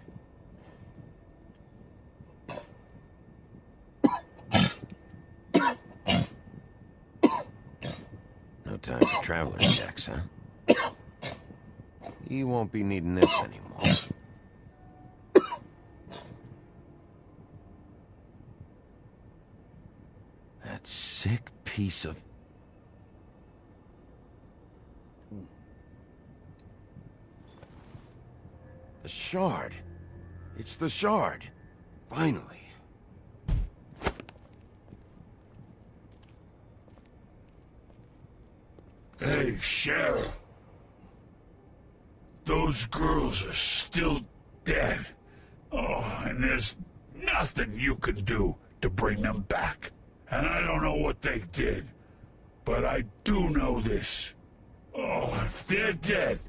No time for traveler's checks, huh? You won't be needing this anymore. That sick piece of... The shard. It's the shard. Finally. Hey, Sheriff. Those girls are still dead. Oh, and there's nothing you can do to bring them back. And I don't know what they did, but I do know this. Oh, if they're dead,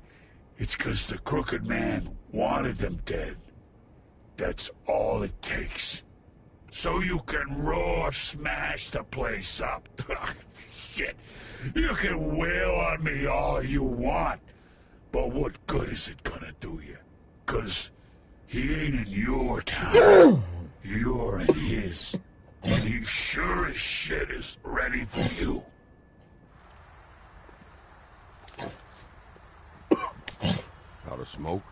it's 'cause the Crooked Man wanted them dead. That's all it takes. So you can raw smash the place up. Shit. You can wail on me all you want, but what good is it gonna do you? 'Cause he ain't in your town. You're in his. And he sure as shit is ready for you. Out of smoke?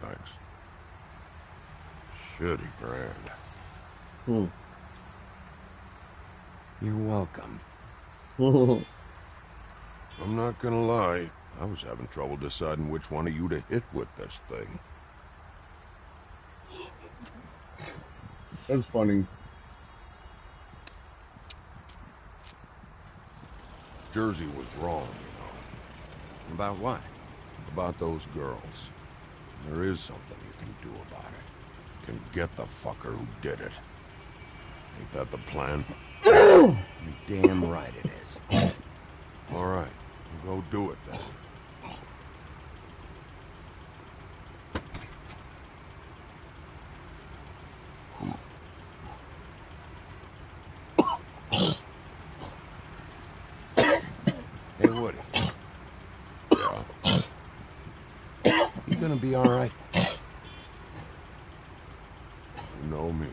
Thanks. Shitty brand. You're welcome. I'm not gonna lie. I was having trouble deciding which one of you to hit with this thing. That's funny. Jersey was wrong, you know. About what? About those girls. There is something you can do about it. You can get the fucker who did it. Ain't that the plan? You damn right it is. All right, we'll go do it then. Hey, Woody. Yeah? You gonna be all right? You know me.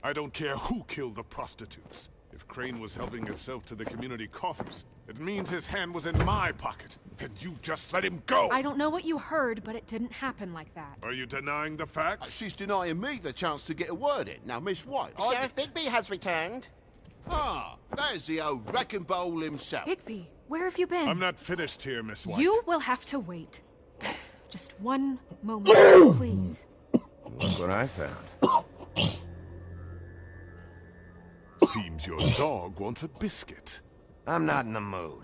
I don't care who killed the prostitutes. If Crane was helping himself to the community coffers, it means his hand was in my pocket, and you just let him go! I don't know what you heard, but it didn't happen like that. Are you denying the facts? She's denying me the chance to get a word in. Now, Miss White... Sheriff Bigby has returned. Ah, there's the old wrecking bowl himself. Bigby, where have you been? I'm not finished here, Miss White. You will have to wait. Just one moment, please. Look what I found. Seems your dog wants a biscuit. I'm not in the mood.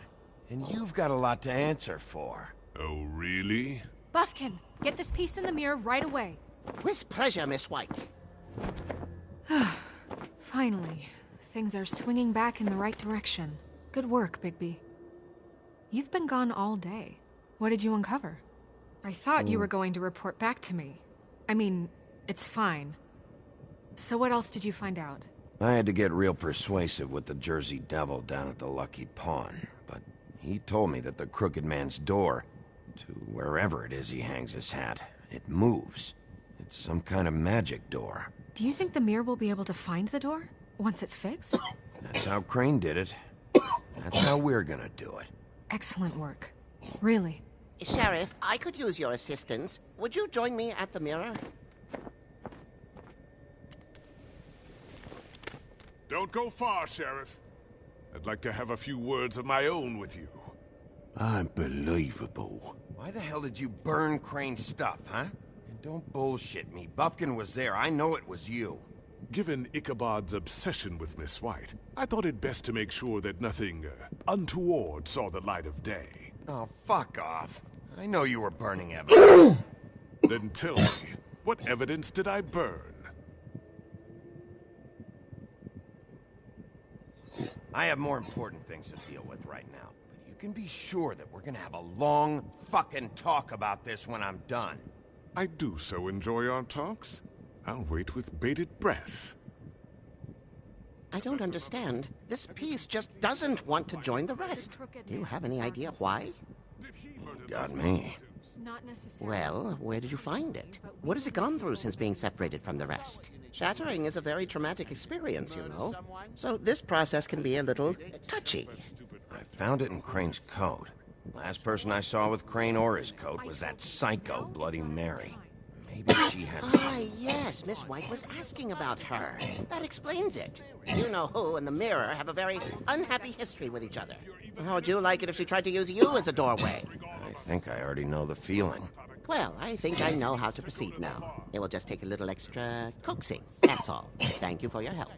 And you've got a lot to answer for. Oh, really? Buffkin, get this piece in the mirror right away. With pleasure, Miss White. Finally, things are swinging back in the right direction. Good work, Bigby. You've been gone all day. What did you uncover? I thought you were going to report back to me. I mean, it's fine. So what else did you find out? I had to get real persuasive with the Jersey Devil down at the Lucky Pawn, but he told me that the Crooked Man's door, to wherever it is he hangs his hat, it moves. It's some kind of magic door. Do you think the mirror will be able to find the door once it's fixed? That's how Crane did it. That's how we're gonna do it. Excellent work. Really. Sheriff, I could use your assistance. Would you join me at the mirror? Don't go far, Sheriff. I'd like to have a few words of my own with you. Unbelievable. Why the hell did you burn Crane's stuff, huh? And don't bullshit me. Buffkin was there. I know it was you. Given Ichabod's obsession with Miss White, I thought it best to make sure that nothing untoward saw the light of day. Oh, fuck off. I know you were burning evidence. Then tell me, what evidence did I burn? I have more important things to deal with right now. But you can be sure that we're gonna have a long fucking talk about this when I'm done. I do so enjoy our talks. I'll wait with bated breath. I don't understand. This piece just doesn't want to join the rest. Do you have any idea why? You got me. Not necessarily. Well, where did you find it? What has it gone through since being separated from the rest? Shattering is a very traumatic experience, you know. So this process can be a little touchy. I found it in Crane's coat. Last person I saw with Crane or his coat was that psycho Bloody Mary. Maybe she had Ah, yes, Miss White was asking about her. That explains it. You know who and the mirror have a very unhappy history with each other. How would you like it if she tried to use you as a doorway? I think I already know the feeling. Well, I think I know how to proceed now. It will just take a little extra coaxing, that's all. Thank you for your help.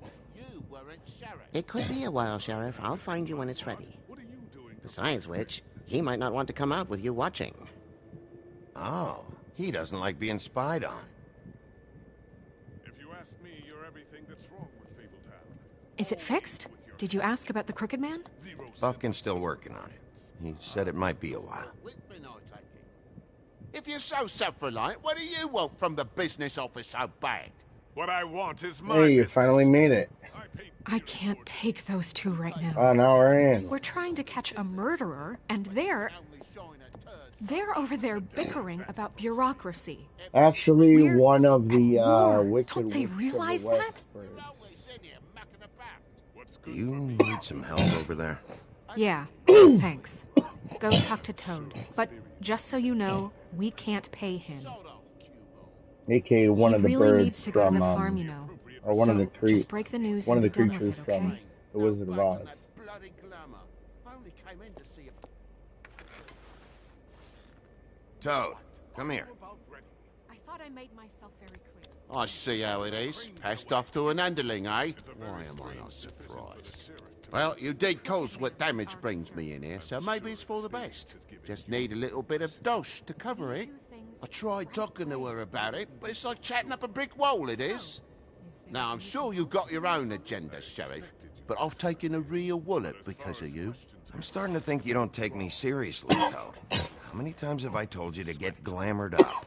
It could be a while, Sheriff. I'll find you when it's ready. Besides which, he might not want to come out with you watching. Oh, he doesn't like being spied on. If you ask me, you're everything that's wrong with Fabletown. Is it fixed? Did you ask about the Crooked Man? Buffkin's still working on it. He said it might be a while. If you're so self-reliant, what do you want from the business office so bad? What I want is my Hey, you business. finally made it. I can't take those two right now. Oh, now we're in. We're trying to catch a murderer, and they're over there bickering about bureaucracy. Actually, one of the war. wicked Don't they witches of the realize West that? Do you need some help over there? Yeah, thanks. Go talk to Toad. But just so you know, we can't pay him. AKA one of the really birds needs to go from, to the farm, you know. or one of So, the just break the news one of and the be done with creatures it, okay? from The Wizard of Oz. Toad, come here. I thought I made myself very clear. I see how it is. Passed off to an underling, eh? Why am I not surprised? Well, you did cause what damage brings me in here, so maybe it's for the best. Just need a little bit of dosh to cover it. I tried talking to her about it, but it's like chatting up a brick wall, it is. Now, I'm sure you've got your own agenda, Sheriff, but I've taken a real wallet because of you. I'm starting to think you don't take me seriously, Toad. How many times have I told you to get glamored up?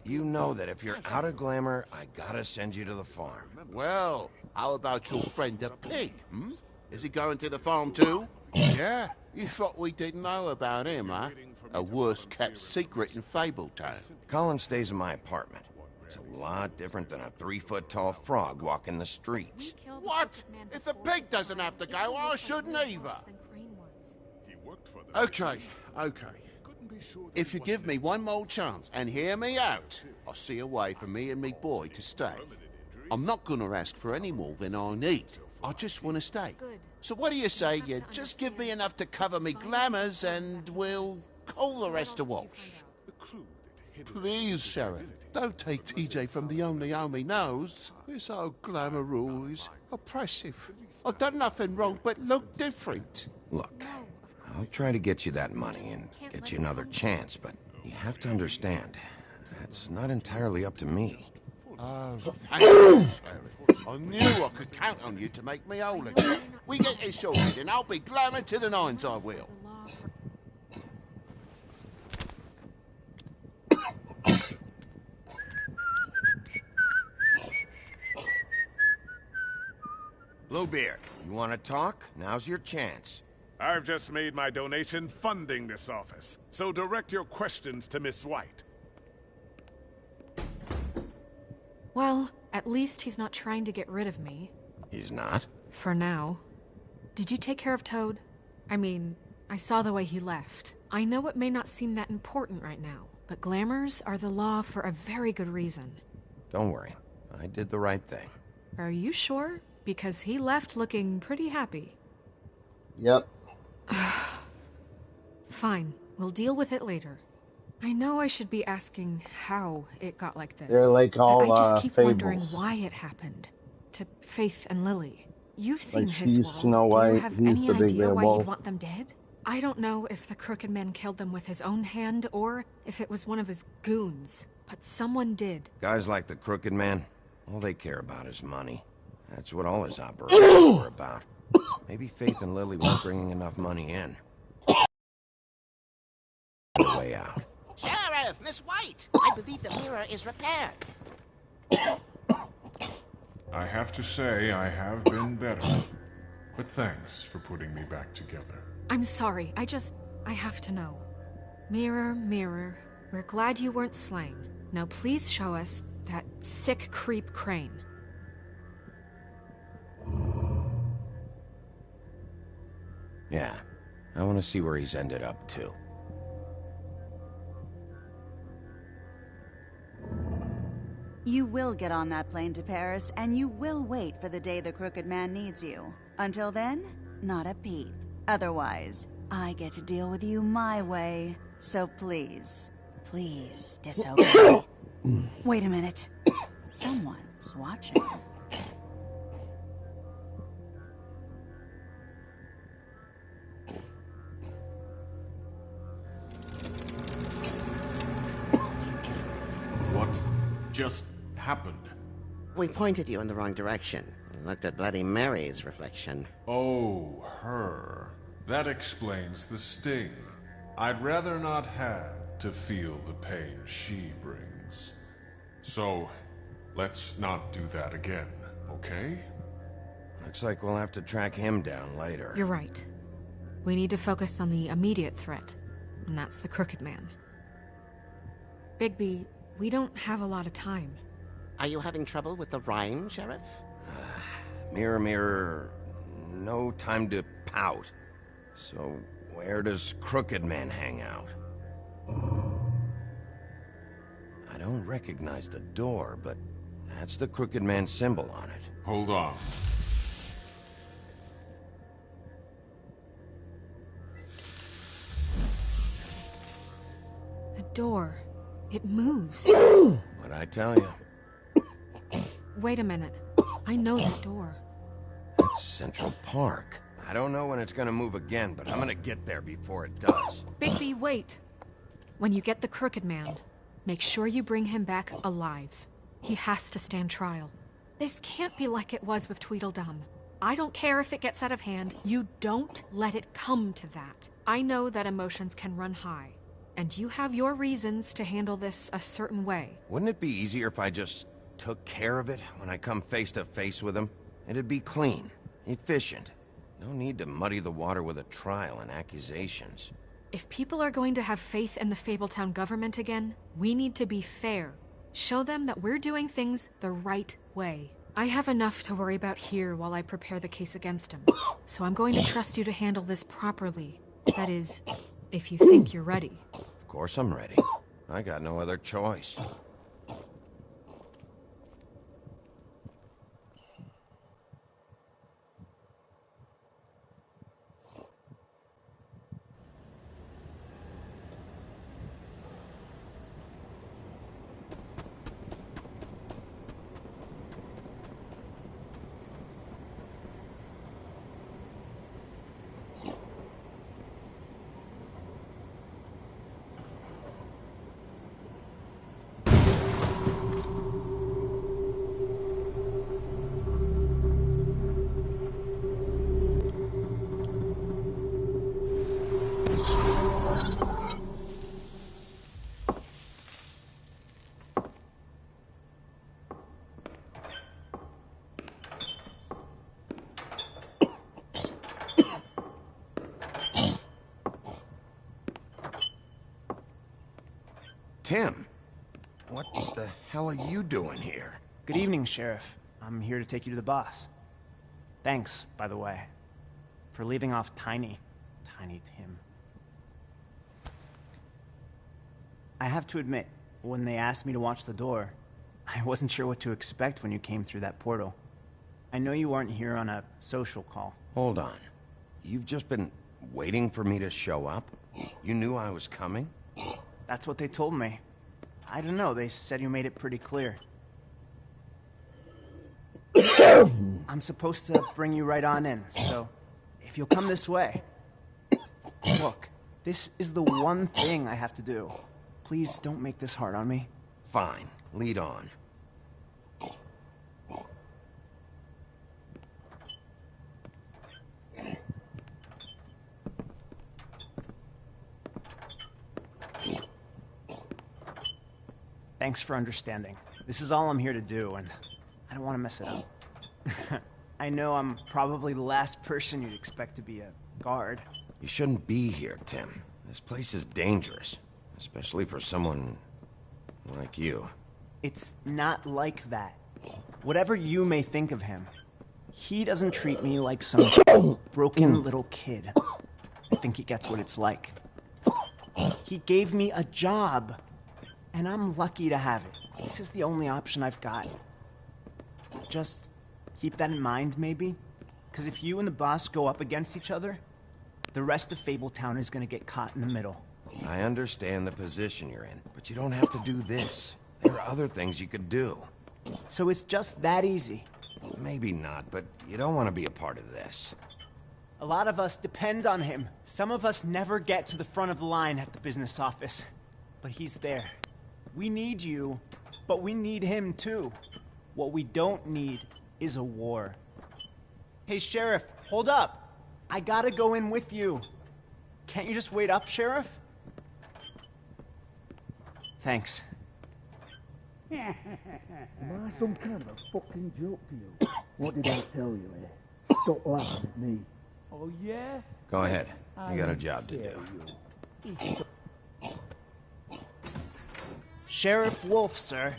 You know that if you're out of glamour, I gotta send you to the farm. Well, how about your friend the pig, hmm? Is he going to the farm too? Yeah? You thought we didn't know about him, huh? A worst-kept secret in Fabletown. Colin stays in my apartment. It's a lot different than a 3-foot-tall frog walking the streets. What? If the pig doesn't have to go, I shouldn't either. Okay. If you give me one more chance and hear me out, I'll see a way for me and me boy to stay. I'm not gonna ask for any more than I need. I just want to stay. So what do you say you just give me enough to cover me glamours and we'll call the rest a wash? Please, Sheriff, don't take TJ from the only home he knows. He's so glamorous, oppressive. I've done nothing wrong but look different. Look, I'll try to get you that money and get you another chance, but you have to understand, that's not entirely up to me. Oh, thank you, Sheriff. I knew I could count on you to make me whole again. We get this sorted and I'll be glamour to the nines, I will. Bluebeard, you want to talk? Now's your chance. I've just made my donation funding this office, so direct your questions to Miss White. Well, at least he's not trying to get rid of me. He's not? For now. Did you take care of Toad? I mean, I saw the way he left. I know it may not seem that important right now, but glamours are the law for a very good reason. Don't worry. I did the right thing. Are you sure? Because he left looking pretty happy. Yep. Fine. We'll deal with it later. I know I should be asking how it got like this. They're like all I just keep wondering fables. why it happened. To Faith and Lily. You've seen Like his she's world. Snow Do White, you have he's any the big idea bad why wolf. he'd want them dead? I don't know if the Crooked Man killed them with his own hand or if it was one of his goons. But someone did. Guys like the Crooked Man, all they care about is money. That's what all his operations were about. Maybe Faith and Lily weren't bringing enough money in. The way out. Sheriff, Miss White! I believe the mirror is repaired. I have to say I have been better. But thanks for putting me back together. I'm sorry. I have to know. Mirror, mirror, we're glad you weren't slain. Now please show us that sick creep Crane. Yeah, I want to see where he's ended up, too. You will get on that plane to Paris, and you will wait for the day the Crooked Man needs you. Until then, not a peep. Otherwise, I get to deal with you my way. So please, please disobey. Wait a minute. Someone's watching. What just happened? We pointed you in the wrong direction. We looked at Bloody Mary's reflection. Oh, her. That explains the sting. I'd rather not have to feel the pain she brings. So, let's not do that again, okay? Looks like we'll have to track him down later. You're right. We need to focus on the immediate threat, and that's the Crooked Man. Bigby, we don't have a lot of time. Are you having trouble with the rhyme, Sheriff? Mirror, mirror, no time to pout. So, where does Crooked Man hang out? I don't recognize the door, but that's the Crooked Man symbol on it. Hold on. The door. It moves. What'd I tell you? Wait a minute. I know that door. It's Central Park. I don't know when it's gonna move again, but I'm gonna get there before it does. Bigby, wait. When you get the Crooked Man, make sure you bring him back alive. He has to stand trial. This can't be like it was with Tweedledum. I don't care if it gets out of hand. You don't let it come to that. I know that emotions can run high, and you have your reasons to handle this a certain way. Wouldn't it be easier if I just took care of it when I come face to face with him? It'd be clean, efficient. No need to muddy the water with a trial and accusations. If people are going to have faith in the Fabletown government again, we need to be fair. Show them that we're doing things the right way. I have enough to worry about here while I prepare the case against him. So I'm going to trust you to handle this properly. That is, if you think you're ready. Of course I'm ready. I got no other choice. Tim, what the hell are you doing here? Good evening, Sheriff. I'm here to take you to the boss. Thanks, by the way, for leaving off Tiny Tim. I have to admit, when they asked me to watch the door, I wasn't sure what to expect when you came through that portal. I know you weren't here on a social call. Hold on. You've just been waiting for me to show up? You knew I was coming? That's what they told me. I don't know, they said you made it pretty clear. I'm supposed to bring you right on in, so if you'll come this way. Look, this is the one thing I have to do. Please don't make this hard on me. Fine, lead on. Thanks for understanding. This is all I'm here to do, and I don't want to mess it up. I know I'm probably the last person you'd expect to be a guard. You shouldn't be here, Tim. This place is dangerous, especially for someone like you. It's not like that. Whatever you may think of him, he doesn't treat me like some broken little kid. I think he gets what it's like. He gave me a job, and I'm lucky to have it. This is the only option I've got. Just keep that in mind, maybe? Because if you and the boss go up against each other, the rest of Fabletown is going to get caught in the middle. I understand the position you're in, but you don't have to do this. There are other things you could do. So it's just that easy? Maybe not, but you don't want to be a part of this. A lot of us depend on him. Some of us never get to the front of the line at the business office. But he's there. We need you, but we need him too. What we don't need is a war. Hey, Sheriff, hold up. I gotta go in with you. Can't you just wait up, Sheriff? Thanks. Am I some kind of a fucking joke to you? What did I tell you, eh? Stop laughing at me. Oh, yeah? Go ahead. You got a job to do. Sheriff Wolf, sir.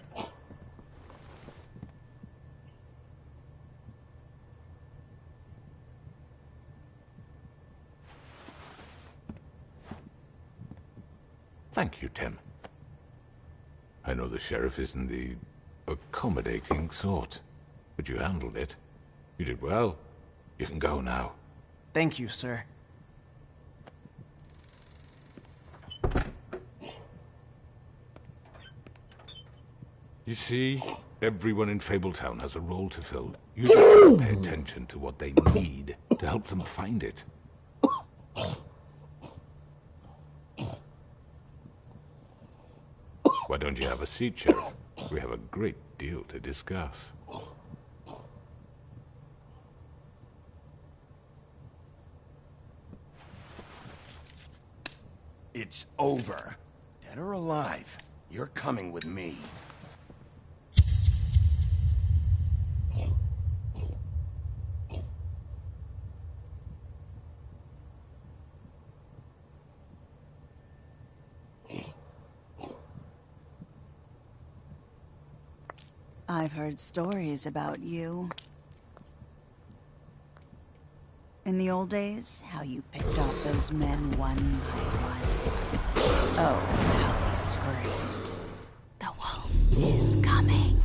Thank you, Tim. I know the sheriff isn't the accommodating sort, but you handled it. You did well. You can go now. Thank you, sir. You see, everyone in Fabletown has a role to fill. You just have to pay attention to what they need to help them find it. Why don't you have a seat, Sheriff? We have a great deal to discuss. It's over. Dead or alive, you're coming with me. I've heard stories about you. In the old days, how you picked off those men one by one. Oh, how they screamed. The wolf is coming.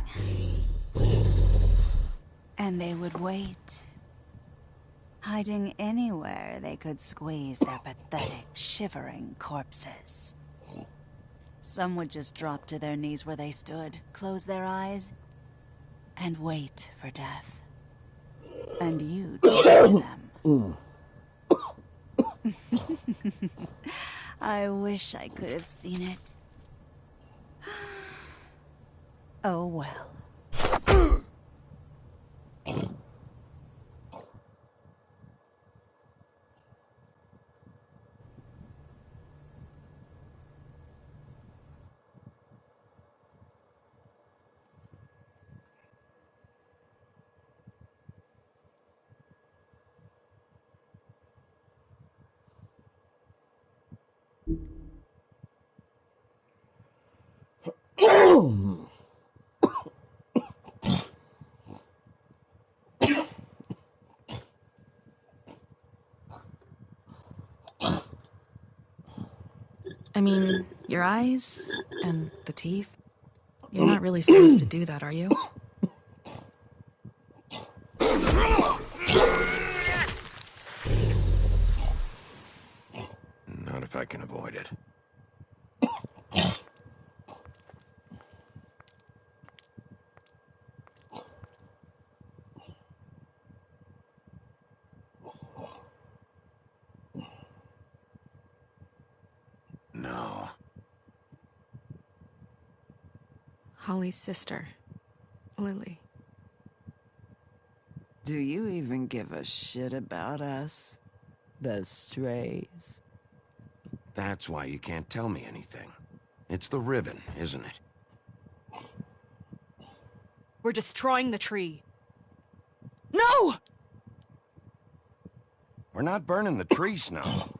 And they would wait, hiding anywhere they could squeeze their pathetic, shivering corpses. Some would just drop to their knees where they stood, close their eyes, and wait for death. And you'd give it to them. I wish I could have seen it. Oh well. I mean, your eyes and the teeth. You're not really supposed to do that, are you? Not if I can avoid it. No. Holly's sister, Lily. Do you even give a shit about us? The strays? That's why you can't tell me anything. It's the ribbon, isn't it? We're destroying the tree. No! We're not burning the tree, Snow.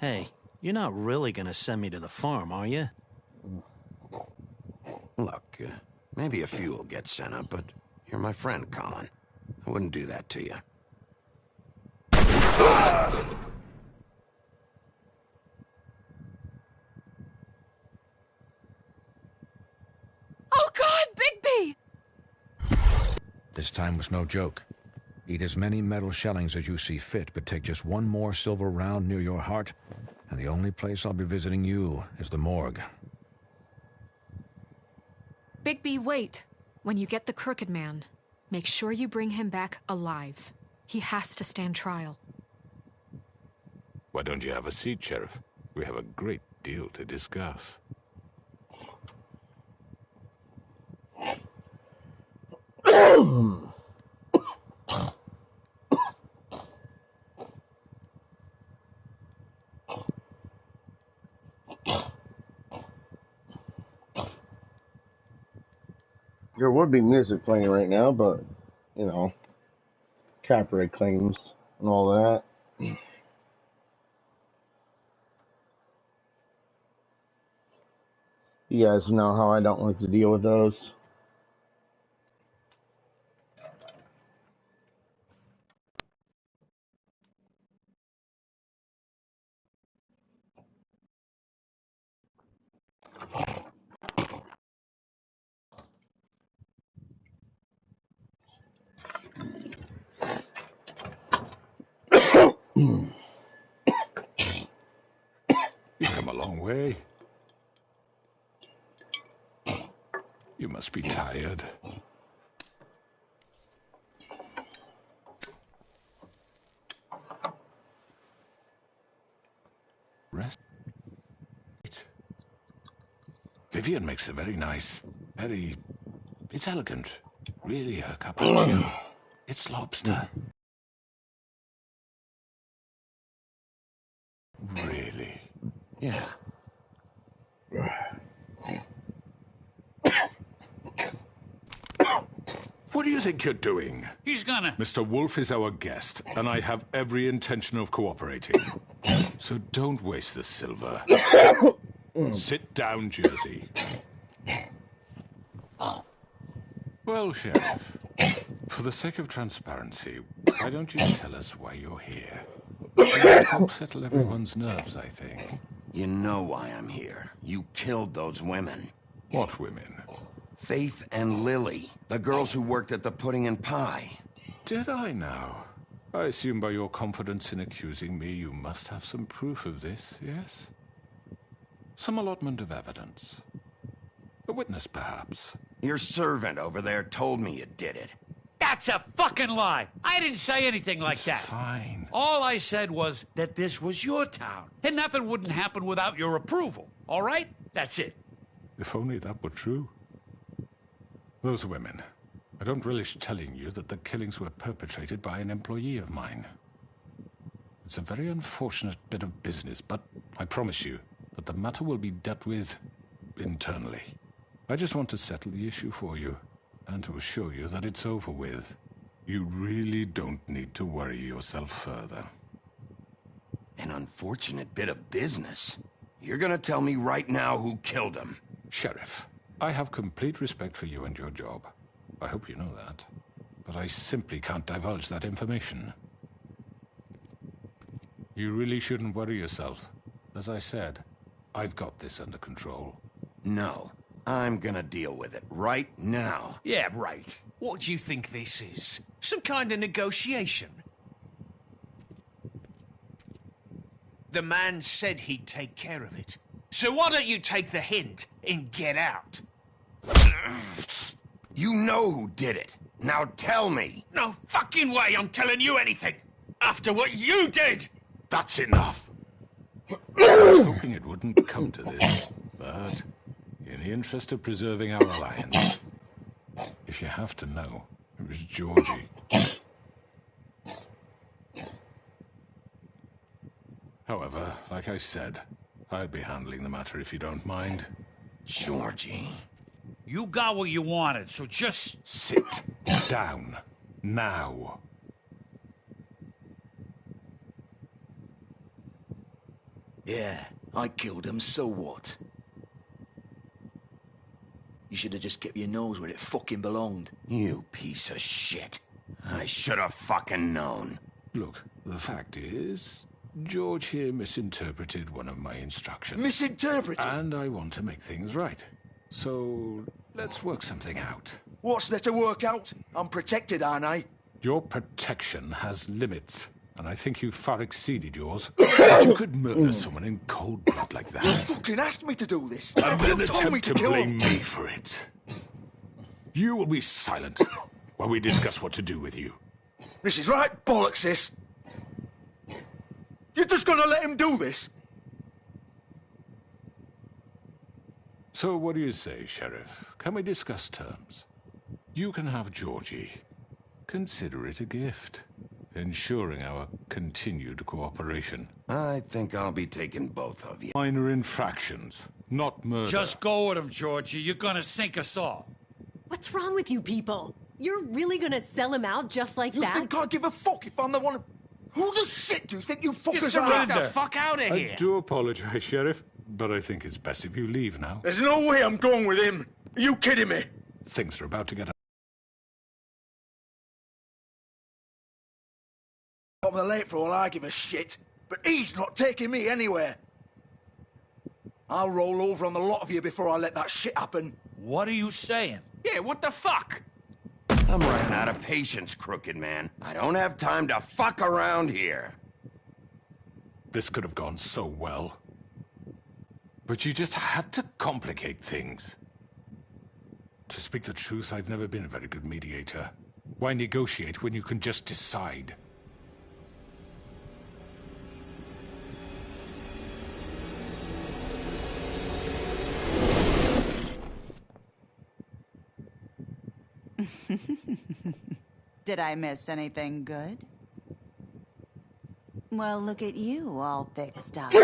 Hey, you're not really gonna send me to the farm, are you? Look, maybe a few will get sent up, but you're my friend, Colin. I wouldn't do that to you. Oh God, Bigby! This time was no joke. Eat as many metal shellings as you see fit, but take just one more silver round near your heart, and the only place I'll be visiting you is the morgue. Bigby, wait. When you get the Crooked Man, make sure you bring him back alive. He has to stand trial. Why don't you have a seat, Sheriff? We have a great deal to discuss. There would be music playing right now, but, you know, copyright claims and all that. You guys know how I don't like to deal with those. You've come a long way. You must be tired. Rest. Vivian makes a very nice, it's elegant. Really a carpaccio. It's lobster. Really? Yeah. What do you think you're doing? He's gonna... Mr. Wolf is our guest, and I have every intention of cooperating. So don't waste the silver. Sit down, Jersey. Well, Sheriff, for the sake of transparency, why don't you tell us why you're here? It would help settle everyone's nerves, I think. You know why I'm here. You killed those women. What women? Faith and Lily, the girls who worked at the Pudding and Pie. Did I now? I assume by your confidence in accusing me, you must have some proof of this, yes? Some allotment of evidence. A witness, perhaps. Your servant over there told me you did it. That's a fucking lie. I didn't say anything like that. Fine. All I said was that this was your town, and nothing wouldn't happen without your approval. All right? That's it. If only that were true. Those women. I don't relish telling you that the killings were perpetrated by an employee of mine. It's a very unfortunate bit of business, but I promise you that the matter will be dealt with internally. I just want to settle the issue for you, and to assure you that it's over with. You really don't need to worry yourself further. An unfortunate bit of business? You're gonna tell me right now who killed him? Sheriff, I have complete respect for you and your job. I hope you know that. But I simply can't divulge that information. You really shouldn't worry yourself. As I said, I've got this under control. No. I'm gonna deal with it right now. Yeah, right. What do you think this is? Some kind of negotiation? The man said he'd take care of it. So why don't you take the hint and get out? You know who did it. Now tell me. No fucking way I'm telling you anything. After what you did! That's enough. I was hoping it wouldn't come to this, but in the interest of preserving our alliance, if you have to know, it was Georgie. However, like I said, I'll be handling the matter if you don't mind. Georgie. You got what you wanted, so just... Sit down. Now. Yeah, I killed him, so what? You should have just kept your nose where it fucking belonged. You piece of shit. I should have fucking known. Look, the fact is, George here misinterpreted one of my instructions. Misinterpreted? And I want to make things right. So, let's work something out. What's there to work out? I'm protected, aren't I? Your protection has limits, and I think you've far exceeded yours. But you could murder someone in cold blood like that. You fucking asked me to do this. And then you told me attempt to to kill blame him. me for it. You will be silent while we discuss what to do with you. This is right bollocks, this. You're just gonna let him do this? So what do you say, Sheriff? Can we discuss terms? You can have Georgie. Consider it a gift, ensuring our continued cooperation. I think I'll be taking both of you. Minor infractions, not murder. Just go with him, Georgie. You're gonna sink us all. What's wrong with you people? You're really gonna sell him out just like that? You think I give a fuck if I'm the one... Who the shit do you think you fuckers are? Get the fuck out of here! I do apologize, Sheriff, but I think it's best if you leave now. There's no way I'm going with him. Are you kidding me? Things are about to get... I'm the late for all I give a shit, but he's not taking me anywhere. I'll roll over on the lot of you before I let that shit happen. What are you saying? Yeah, what the fuck? I'm running out of patience, Crooked Man. I don't have time to fuck around here. This could have gone so well. But you just had to complicate things. To speak the truth, I've never been a very good mediator. Why negotiate when you can just decide? Did I miss anything good? Well, look at you, all fixed up.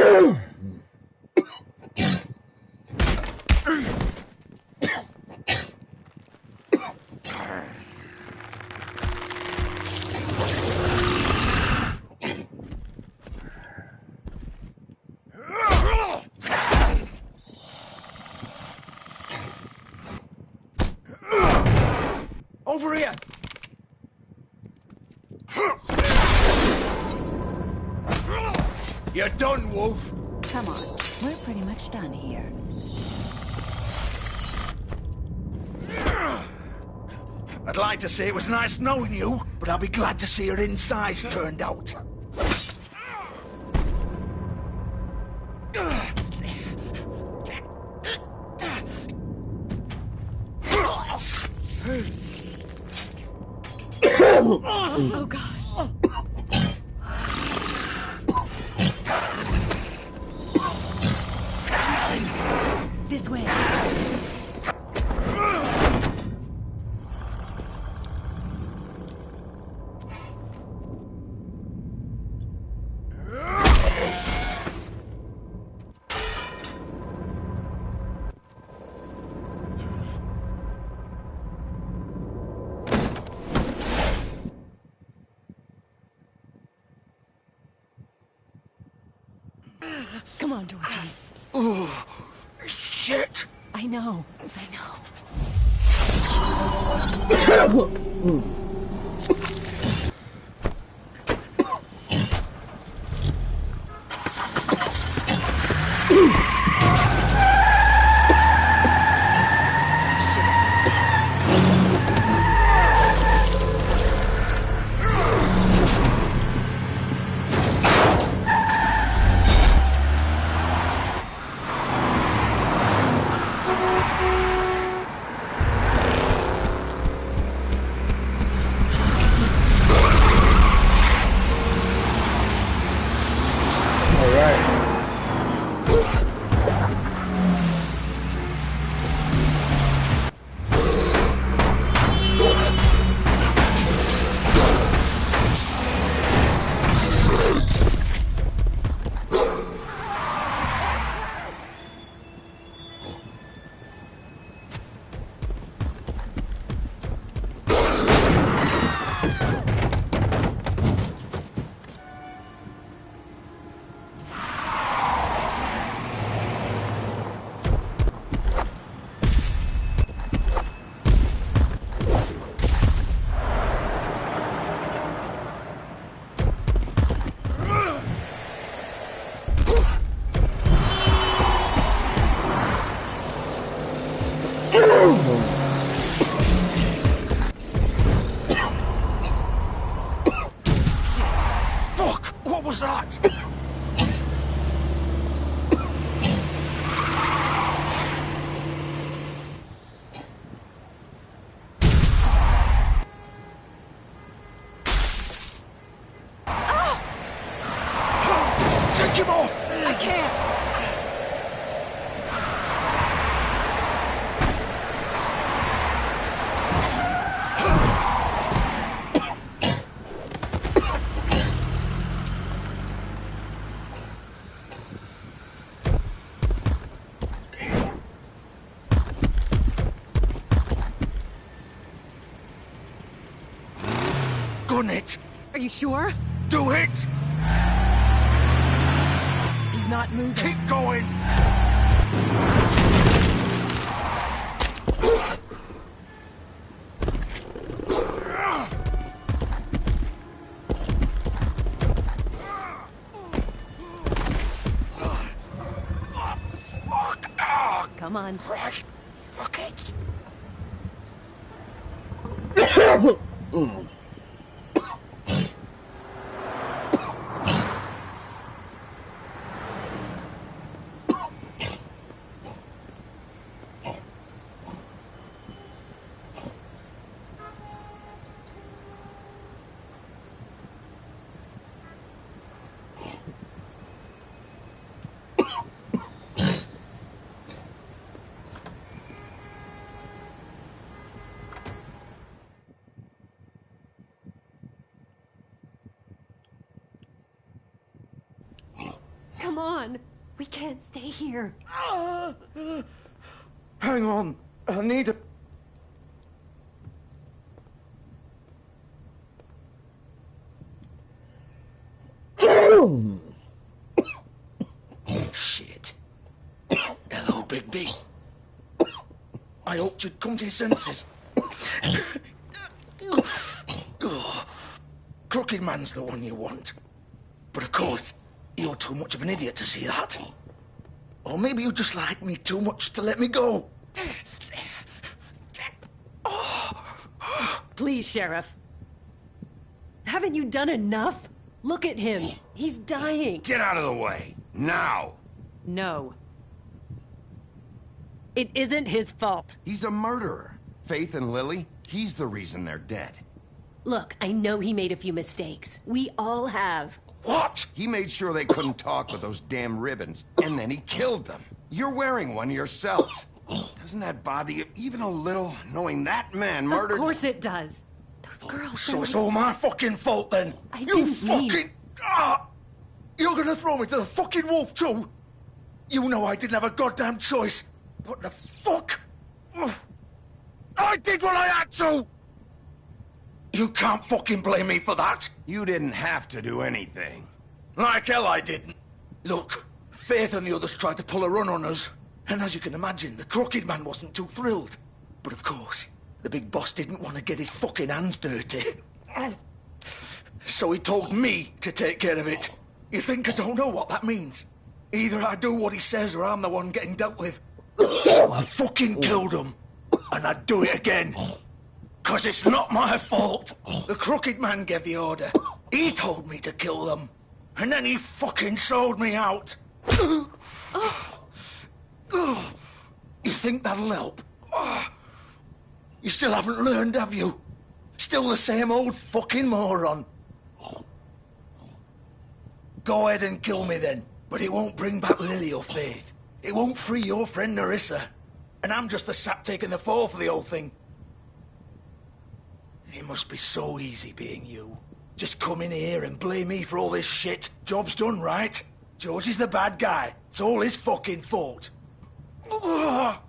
Over here! You're done, Wolf! Come on, we're pretty much done here. I'd like to say it was nice knowing you, but I'll be glad to see your insides turned out. Oh, God. This way. Come on, Georgie. Oh, shit! I know. Fuck! What was that? Take him off! I can't! Gun it! Are you sure? Do it! He's not moving. Keep going! Come on. Right. Fuck it. Come on. We can't stay here. Hang on. I need a... Shit. Hello, Big B. I hoped you'd come to your senses. Crooked Man's the one you want. But of course, you're too much of an idiot to see that. Or maybe you just like me too much to let me go. Please, Sheriff. Haven't you done enough? Look at him. He's dying. Get out of the way. Now. No. It isn't his fault. He's a murderer. Faith and Lily, he's the reason they're dead. Look, I know he made a few mistakes. We all have. What? He made sure they couldn't talk with those damn ribbons, and then he killed them. You're wearing one yourself. Doesn't that bother you even a little, knowing that man murdered... Of course it does. Those girls... So it's all my fucking fault then? You fucking... You're gonna throw me to the fucking wolf too? You know I didn't have a goddamn choice. What the fuck? I did what I had to! You can't fucking blame me for that. You didn't have to do anything. Like hell I didn't. Look, Faith and the others tried to pull a run on us. And as you can imagine, the Crooked Man wasn't too thrilled. But of course, the big boss didn't want to get his fucking hands dirty. So he told me to take care of it. You think I don't know what that means? Either I do what he says or I'm the one getting dealt with. So I fucking killed him. And I'd do it again. 'Cause it's not my fault. The Crooked Man gave the order. He told me to kill them. And then he fucking sold me out. You think that'll help? You still haven't learned, have you? Still the same old fucking moron. Go ahead and kill me then. But it won't bring back Lily or Faith. It won't free your friend Nerissa. And I'm just the sap taking the fall for the whole thing. It must be so easy being you. Just come in here and blame me for all this shit. Job's done, right? George is the bad guy. It's all his fucking fault. But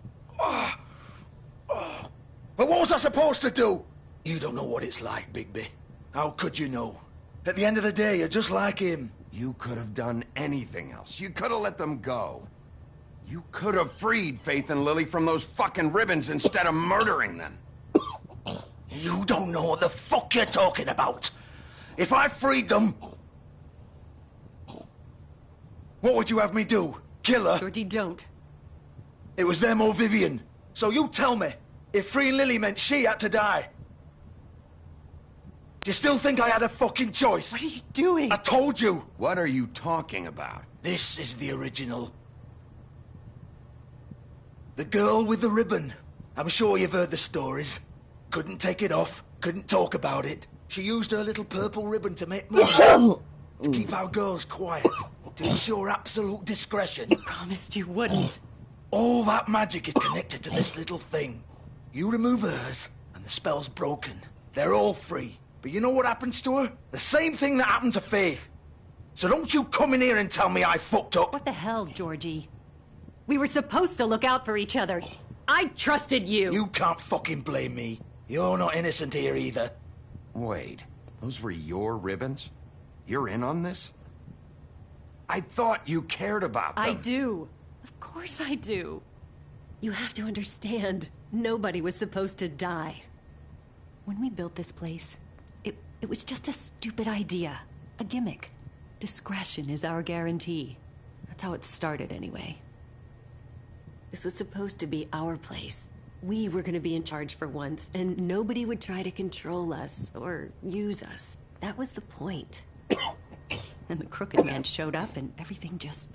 what was I supposed to do? You don't know what it's like, Bigby. How could you know? At the end of the day, you're just like him. You could have done anything else. You could have let them go. You could have freed Faith and Lily from those fucking ribbons instead of murdering them. You don't know what the fuck you're talking about. If I freed them... What would you have me do? Kill her? Georgie, don't. It was them or Vivian. So you tell me, if freeing Lily meant she had to die. Do you still think I had a fucking choice? What are you doing? I told you! What are you talking about? This is the original. The girl with the ribbon. I'm sure you've heard the stories. Couldn't take it off, couldn't talk about it. She used her little purple ribbon to make money. To keep our girls quiet. To ensure absolute discretion. You promised you wouldn't. All that magic is connected to this little thing. You remove hers, and the spell's broken. They're all free. But you know what happens to her? The same thing that happened to Faith. So don't you come in here and tell me I fucked up. What the hell, Georgie? We were supposed to look out for each other. I trusted you. You can't fucking blame me. You're not innocent here either. Wait, those were your ribbons? You're in on this? I thought you cared about them. I do. Of course I do. You have to understand, nobody was supposed to die. When we built this place, it was just a stupid idea. A gimmick. Discretion is our guarantee. That's how it started anyway. This was supposed to be our place. We were gonna be in charge for once, and nobody would try to control us or use us. That was the point. And the Crooked Man showed up and everything just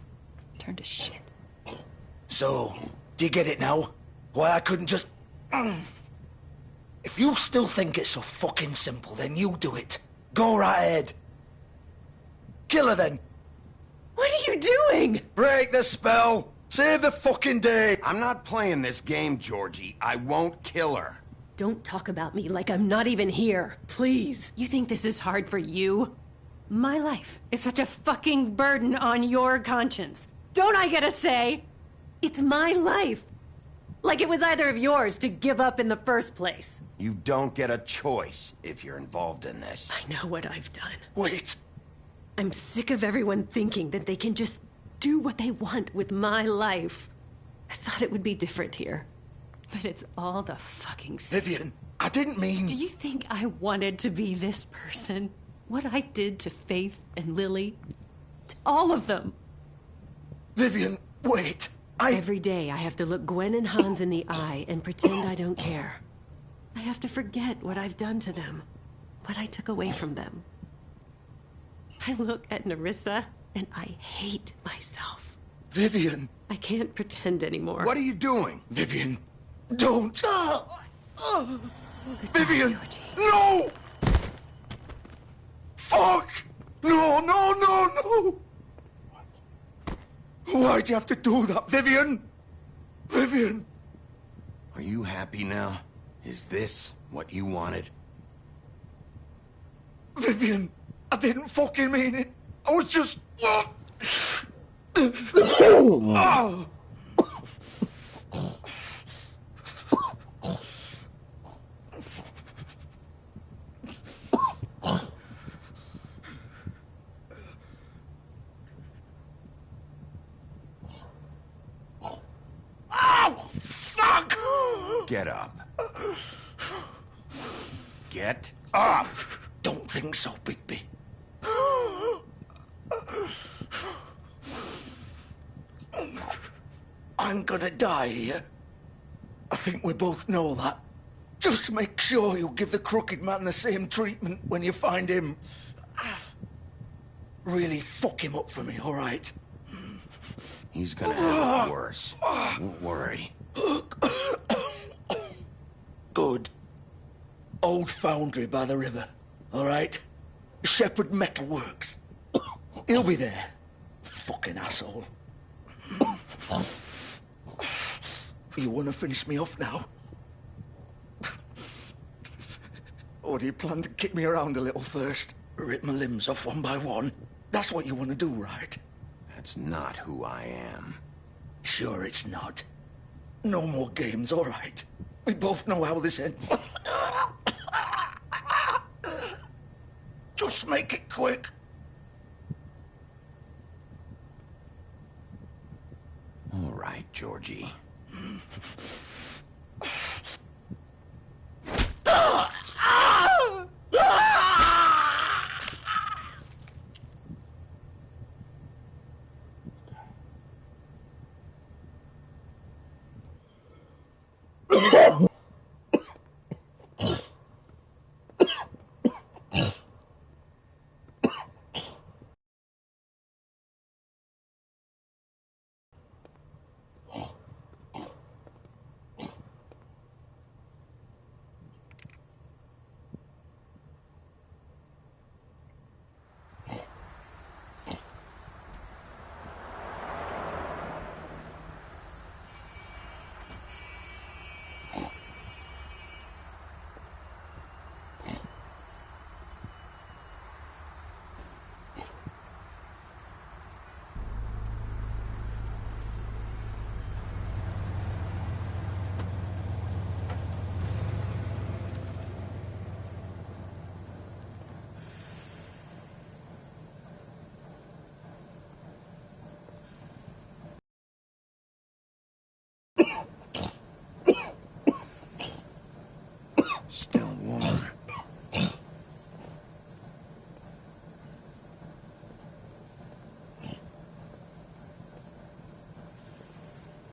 turned to shit. So, do you get it now? Why I couldn't just... If you still think it's so fucking simple, then you do it. Go right ahead. Kill her then. What are you doing? Break the spell. Save the fucking day. I'm not playing this game, Georgie. I won't kill her. Don't talk about me like I'm not even here. Please. You think this is hard for you? My life is such a fucking burden on your conscience. Don't I get a say? It's my life. Like it was either of yours to give up in the first place. You don't get a choice if you're involved in this. I know what I've done. Wait. I'm sick of everyone thinking that they can just do what they want with my life. I thought it would be different here. But it's all the fucking stuff. Vivian, I didn't mean... Do you think I wanted to be this person? What I did to Faith and Lily? To all of them. Vivian, wait. Every day I have to look Gwen and Hans in the eye and pretend I don't care. I have to forget what I've done to them. What I took away from them. I look at Nerissa and I hate myself. Vivian. I can't pretend anymore. What are you doing? Vivian, don't. Vivian, no! Fuck! No, no, no, no! Why'd you have to do that, Vivian? Vivian! Are you happy now? Is this what you wanted? Vivian, I didn't fucking mean it. I was just... Fuck! Get up. Get up! Don't think so, Bigby. I'm gonna die here. I think we both know that. Just make sure you give the Crooked Man the same treatment when you find him. Really fuck him up for me, all right? He's gonna have it worse. Don't worry. Good. Old foundry by the river, all right? Shepherd Metalworks. He'll be there. Fucking asshole. You want to finish me off now? Or do you plan to kick me around a little first? Rip my limbs off one by one? That's what you want to do, right? That's not who I am. Sure it's not. No more games, all right? We both know how this ends. Just make it quick. All right, Georgie.